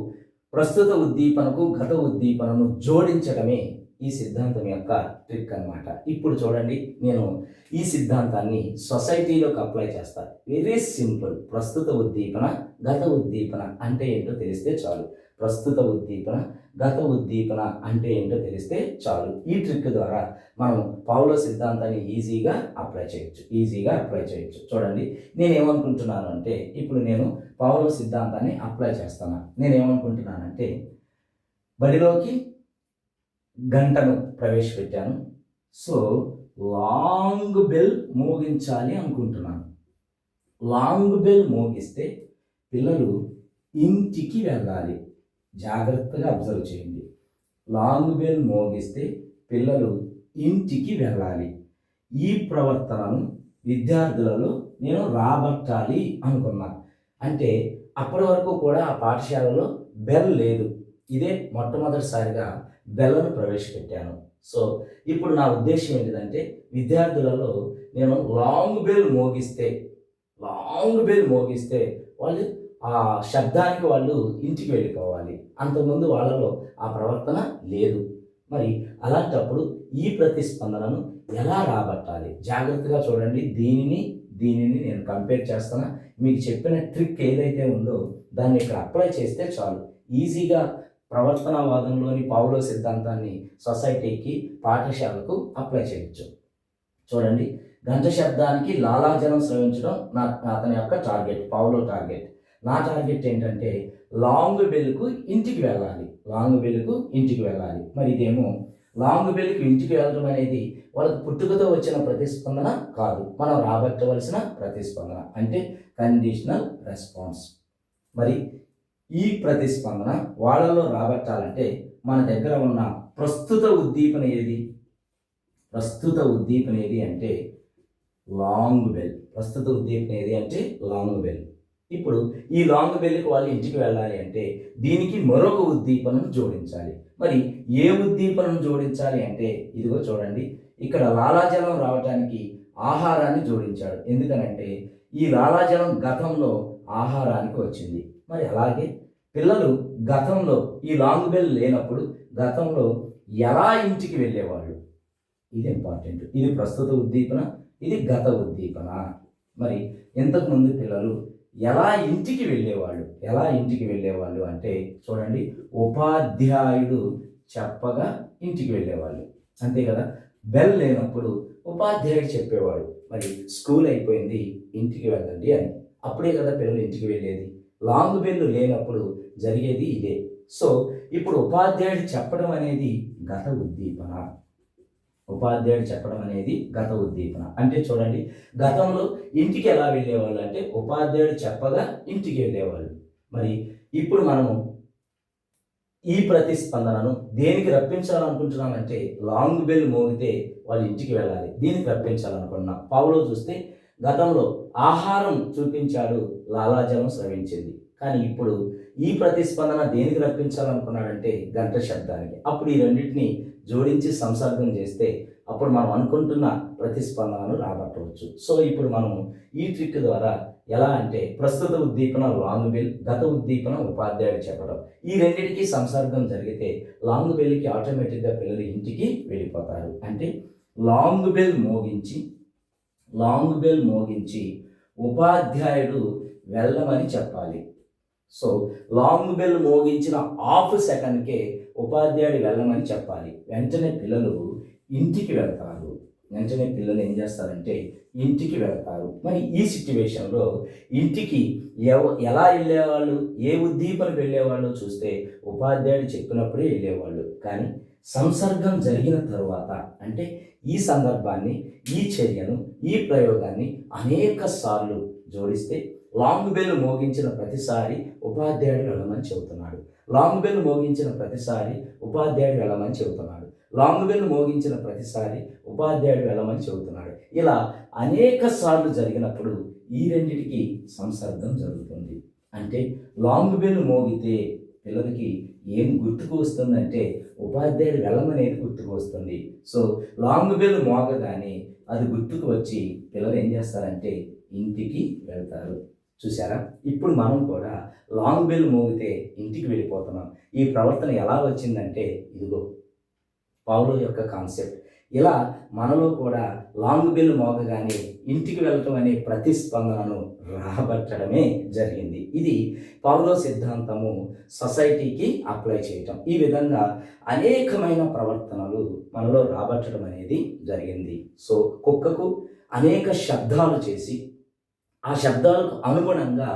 ప్రస్తుత ఉద్దీపనకు గత ఉద్దీపనను జోడించడమే ఈ సిద్ధాంతం యొక్క ట్రిక్ అన్నమాట. ఇప్పుడు చూడండి, నేను ఈ సిద్ధాంతాన్ని సొసైటీలోకి అప్లై చేస్తాను. Very simple. ప్రస్తుత ఉద్దీపన, గత ఉద్దీపన అంటే ఏంటో తెలిస్తే చాలు. ప్రస్తుత ఉద్దీపన, గత ఉద్దీపన అంటే ఏంటో తెలిస్తే చాలు. ఈ ట్రిక్ ద్వారా మనం పౌలో సిద్ధాంతాన్ని ఈజీగా అప్లై చేయొచ్చు. చూడండి, నేనేమనుకుంటున్నాను అంటే ఇప్పుడు నేను పౌలో సిద్ధాంతాన్ని అప్లై చేస్తాను. నేనేమనుకుంటున్నానంటే బడిలోకి గంటను ప్రవేశపెట్టాను. సో లాంగ్ బెల్ మోగించాలి అనుకుంటున్నాను. లాంగ్ బెల్ మోగిస్తే పిల్లలు ఇంటికి వెళ్ళాలి. జాగ్రత్తగా అబ్జర్వ్ చేయండి. లాంగ్ బెల్ మోగిస్తే పిల్లలు ఇంటికి వెళ్ళాలి. ఈ ప్రవర్తనను విద్యార్థులలో నేను రాబట్టాలి అనుకున్నాను. అంటే అప్పటి వరకు కూడా ఆ పాఠశాలలో బెల్ లేదు. ఇదే మొట్టమొదటిసారిగా బెల్లను ప్రవేశపెట్టాను. సో ఇప్పుడు నా ఉద్దేశ్యం ఏంటిదంటే విద్యార్థులలో నేను లాంగ్ బెల్ మోగిస్తే వాళ్ళు ఆ శబ్దానికి వాళ్ళు ఇంటికి వెళ్ళిపోవాలి. అంతకుముందు వాళ్ళలో ఆ ప్రవర్తన లేదు. మరి అలాంటప్పుడు ఈ ప్రతిస్పందనను ఎలా రాబట్టాలి? జాగ్రత్తగా చూడండి. దీనిని నేను కంపేర్ చేస్తాను. మీకు చెప్పిన ట్రిక్ ఏదైతే ఉందో దాన్ని ఇక్కడ అప్లై చేస్తే చాలు. ఈజీగా ప్రవర్తనవాదంలోని పావులో సిద్ధాంతాన్ని సొసైటీకి, పాఠశాలకు అప్లై చేయొచ్చు. చూడండి, గంట శబ్దానికి లాలాజలం స్రవించడం అతని యొక్క టార్గెట్, పావులో టార్గెట్. నా టార్గెట్ ఏంటంటే లాంగ్ బెల్కు ఇంటికి వెళ్ళాలి. మరి ఇదేమో లాంగ్ బెల్కి ఇంటికి వెళ్ళడం అనేది వాళ్ళకి పుట్టుకతో వచ్చిన ప్రతిస్పందన కాదు, మనం రాబట్టవలసిన ప్రతిస్పందన, అంటే కండిషనల్ రెస్పాన్స్. మరి ఈ ప్రతిస్పందన వాళ్ళలో రాబట్టాలంటే మన దగ్గర ఉన్న ప్రస్తుత ఉద్దీపన ఏది అంటే లాంగ్ బెల్. ఇప్పుడు ఈ లాంగ్ బెల్కి వాళ్ళు ఇంటికి వెళ్ళాలి అంటే దీనికి మరొక ఉద్దీపనను జోడించాలి. మరి ఏ ఉద్దీపనను జోడించాలి అంటే ఇదిగో చూడండి, ఇక్కడ లాలాజలం రావడానికి ఆహారాన్ని జోడించాడు. ఎందుకనంటే ఈ లాలాజలం గతంలో ఆహారానికి వచ్చింది. మరి అలాగే పిల్లలు గతంలో ఈ లాంగ్ బెల్ లేనప్పుడు గతంలో ఎలా ఇంటికి వెళ్ళేవాళ్ళు? ఇది ఇంపార్టెంట్. ఇది ప్రస్తుత ఉద్దీపన, ఇది గత ఉద్దీపన. మరి ఇంతకుముందు పిల్లలు ఎలా ఇంటికి వెళ్ళేవాళ్ళు అంటే చూడండి, ఉపాధ్యాయుడు చెప్పగా ఇంటికి వెళ్ళేవాళ్ళు, అంతే కదా. బెల్ లేనప్పుడు ఉపాధ్యాయుడు చెప్పేవాడు, మరి స్కూల్ అయిపోయింది ఇంటికి వెళ్ళండి అని. అప్పుడే కదా పిల్లలు ఇంటికి వెళ్ళేది. లాంగ్ బెల్ లేనప్పుడు జరిగేది ఇదే. సో ఇప్పుడు ఉపాధ్యాయుడు చెప్పడం అనేది గత ఉద్దీపన. అంటే చూడండి, గతంలో ఇంటికి ఎలా వెళ్ళేవాళ్ళు అంటే ఉపాధ్యాయుడు చెప్పగా ఇంటికి వెళ్ళేవాళ్ళు. మరి ఇప్పుడు మనము ఈ ప్రతిస్పందనను దేనికి రప్పించాలనుకుంటున్నామంటే లాంగ్ బెల్ మోగితే వాళ్ళు ఇంటికి వెళ్ళాలి, దీనికి రప్పించాలనుకుంటున్నాం. పావులో చూస్తే గతంలో ఆహారం చూపించాడు, లాలాజలం స్రవించింది. కానీ ఇప్పుడు ఈ ప్రతిస్పందన దేనికి రప్పించాలనుకున్నాడంటే గంట శబ్దానికి. అప్పుడు ఈ రెండింటిని జోడించి సంసర్గం చేస్తే అప్పుడు మనం అనుకుంటున్న ప్రతిస్పందనను రాబట్టవచ్చు. సో ఇప్పుడు మనము ఈ ట్రిక్ ద్వారా ఎలా అంటే ప్రస్తుత ఉద్దీపన లాంగ్ బెల్, గత ఉద్దీపన ఉపాధ్యాయుడు చెప్పడం, ఈ రెండింటికి సంసర్గం జరిగితే లాంగ్ బెల్కి ఆటోమేటిక్గా పిల్లలు ఇంటికి వెళ్ళిపోతారు. అంటే లాంగ్ బెల్ మోగించి ఉపాధ్యాయుడు వెళ్ళమని చెప్పాలి. సో లాంగ్ బెల్ మోగించిన హాఫ్ సెకండ్కే ఉపాధ్యాయుడు వెళ్ళమని చెప్పాలి. వెంటనే పిల్లలు ఏం చేస్తారంటే ఇంటికి వెళ్తారు. మరి ఈ సిట్యువేషన్లో ఇంటికి ఎలా వెళ్ళేవాళ్ళు, ఏ ఉద్దీపనకు వెళ్ళేవాళ్ళు చూస్తే ఉపాధ్యాయుడు చెప్పినప్పుడే వెళ్ళేవాళ్ళు. కానీ సంసర్గం జరిగిన తరువాత, అంటే ఈ సందర్భాన్ని, ఈ చర్యను, ఈ ప్రయోగాన్ని అనేక సార్లు జోడిస్తే లాంగ్ బెల్ మోగించిన ప్రతిసారి ఉపాధ్యాయుడు వెళ్ళమని చెబుతున్నాడు. లాంగ్ బెల్ మోగించిన ప్రతిసారి ఉపాధ్యాయుడు వెళ్ళమని చెబుతున్నాడు. ఇలా అనేక సార్లు జరిగినప్పుడు ఈ రెండిటికి సంసర్గం జరుగుతుంది. అంటే లాంగ్ బెల్ మోగితే పిల్లలకి ఏం గుర్తుకు వస్తుందంటే ఉపాధ్యాయుడు వెళ్ళమనేది గుర్తుకు వస్తుంది. సో లాంగ్ బెల్ మోగగానే అది గుర్తుకు వచ్చి పిల్లలు ఏం చేస్తారంటే ఇంటికి వెళ్తారు. చూసారా? ఇప్పుడు మనం కూడా లాంగ్ బెల్ మోగితే ఇంటికి వెళ్ళిపోతున్నాం. ఈ ప్రవర్తన ఎలా వచ్చిందంటే ఇదిగో పావులో యొక్క కాన్సెప్ట్. ఇలా మనలో కూడా లాంగ్ బెల్ మోగగానే ఇంటికి వెళ్ళటం అనే ప్రతిస్పందనను రాబట్టడమే జరిగింది. ఇది పావులో సిద్ధాంతము సొసైటీకి అప్లై చేయటం. ఈ విధంగా అనేకమైన ప్రవర్తనలు మనలో రాబట్టడం అనేది జరిగింది. సో కుక్కకు అనేక శబ్దాలు చేసి ఆ శబ్దాలకు అనుగుణంగా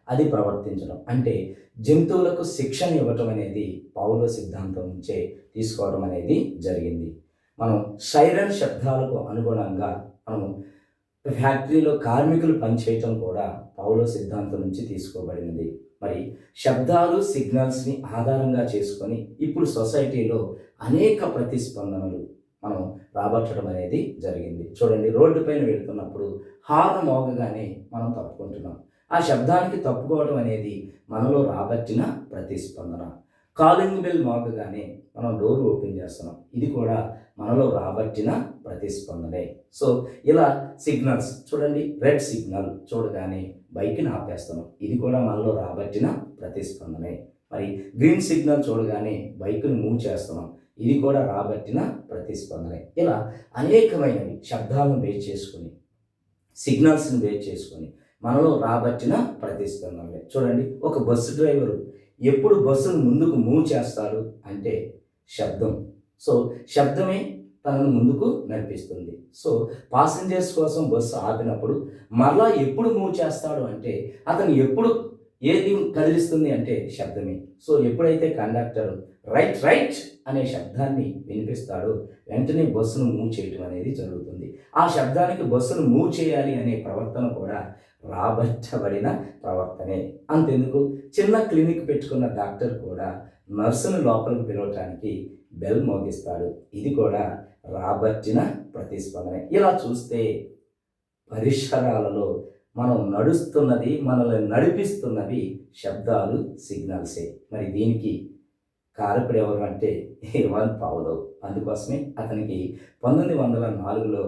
అది ప్రవర్తించడం అంటే జంతువులకు శిక్షణ ఇవ్వటం అనేది పావులో సిద్ధాంతం నుంచే తీసుకోవడం అనేది జరిగింది. మనం సైరన్ శబ్దాలకు అనుగుణంగా మనం ఫ్యాక్టరీలో కార్మికులు పనిచేయటం కూడా పావులో సిద్ధాంతం నుంచి తీసుకోబడినది. మరి శబ్దాలు, సిగ్నల్స్ని ఆధారంగా చేసుకొని ఇప్పుడు సొసైటీలో అనేక ప్రతిస్పందనలు మనం రాబట్టడం అనేది జరిగింది. చూడండి, రోడ్డు పైన వెళుతున్నప్పుడు హార్న్ మోగగానే మనం తప్పుకుంటున్నాం. ఆ శబ్దానికి తప్పుకోవడం అనేది మనలో రాబట్టిన ప్రతిస్పందన. కాలింగ్ బెల్ మోగగానే మనం డోర్ ఓపెన్ చేస్తున్నాం, ఇది కూడా మనలో రాబట్టిన ప్రతిస్పందనే. సో ఇలా సిగ్నల్స్ చూడండి, రెడ్ సిగ్నల్ చూడగానే బైక్ని ఆపేస్తున్నాం, ఇది కూడా మనలో రాబట్టిన ప్రతిస్పందనే. మరి గ్రీన్ సిగ్నల్ చూడగానే బైక్ను మూవ్ చేస్తున్నాం, ఇది కూడా రాబట్టిన ప్రతిస్పందనే. ఇలా అనేకమైనవి శబ్దాలను బేస్ చేసుకుని, సిగ్నల్స్ని బేస్ చేసుకొని మనలో రాబట్టిన ప్రతిస్పందనలే. చూడండి, ఒక బస్సు డ్రైవరు ఎప్పుడు బస్సును ముందుకు మూవ్ చేస్తాడు అంటే శబ్దం. సో శబ్దమే తనను ముందుకు నడిపిస్తుంది. సో పాసింజర్స్ కోసం బస్సు ఆపినప్పుడు మరలా ఎప్పుడు మూవ్ చేస్తాడు అంటే అతను ఎప్పుడు ఏది కదిలిస్తుంది అంటే శబ్దమే. సో ఎప్పుడైతే కండక్టర్ రైట్ రైట్ అనే శబ్దాన్ని వినిపిస్తాడో వెంటనే బస్సును మూవ్ చేయటం అనేది జరుగుతుంది. ఆ శబ్దానికి బస్సును మూవ్ చేయాలి అనే ప్రవర్తన కూడా రాబట్టబడిన ప్రవర్తనే. అంతెందుకు, చిన్న క్లినిక్ పెట్టుకున్న డాక్టర్ కూడా నర్సును లోపలికి పిలవటానికి బెల్ మోగిస్తాడు, ఇది కూడా రాబట్టిన ప్రతిస్పందనే. ఇలా చూస్తే పరిసరాలలో మనం నడుస్తున్నది, మనల్ని నడిపిస్తున్నవి శబ్దాలు, సిగ్నల్సే. మరి దీనికి కారకుడు ఎవరు అంటే ఇవాన్ పావ్లోవ్. అందుకోసమే అతనికి 1904లో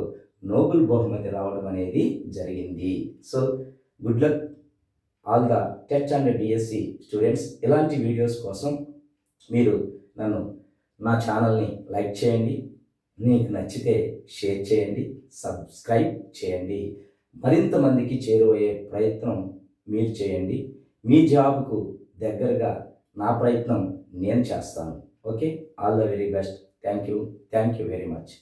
నోబెల్ బహుమతి రావడం అనేది జరిగింది. So good luck all the TET and DSC students. ఇలాంటి వీడియోస్ కోసం మీరు నా ఛానల్ని లైక్ చేయండి, మీకు నచ్చితే షేర్ చేయండి, సబ్స్క్రైబ్ చేయండి. మరింత మందికి చేరువయ్యే ప్రయత్నం మీరు చేయండి. మీ జాబ్కు దగ్గరగా నా ప్రయత్నం నేను చేస్తాను. Okay, all the very best. Thank you very much.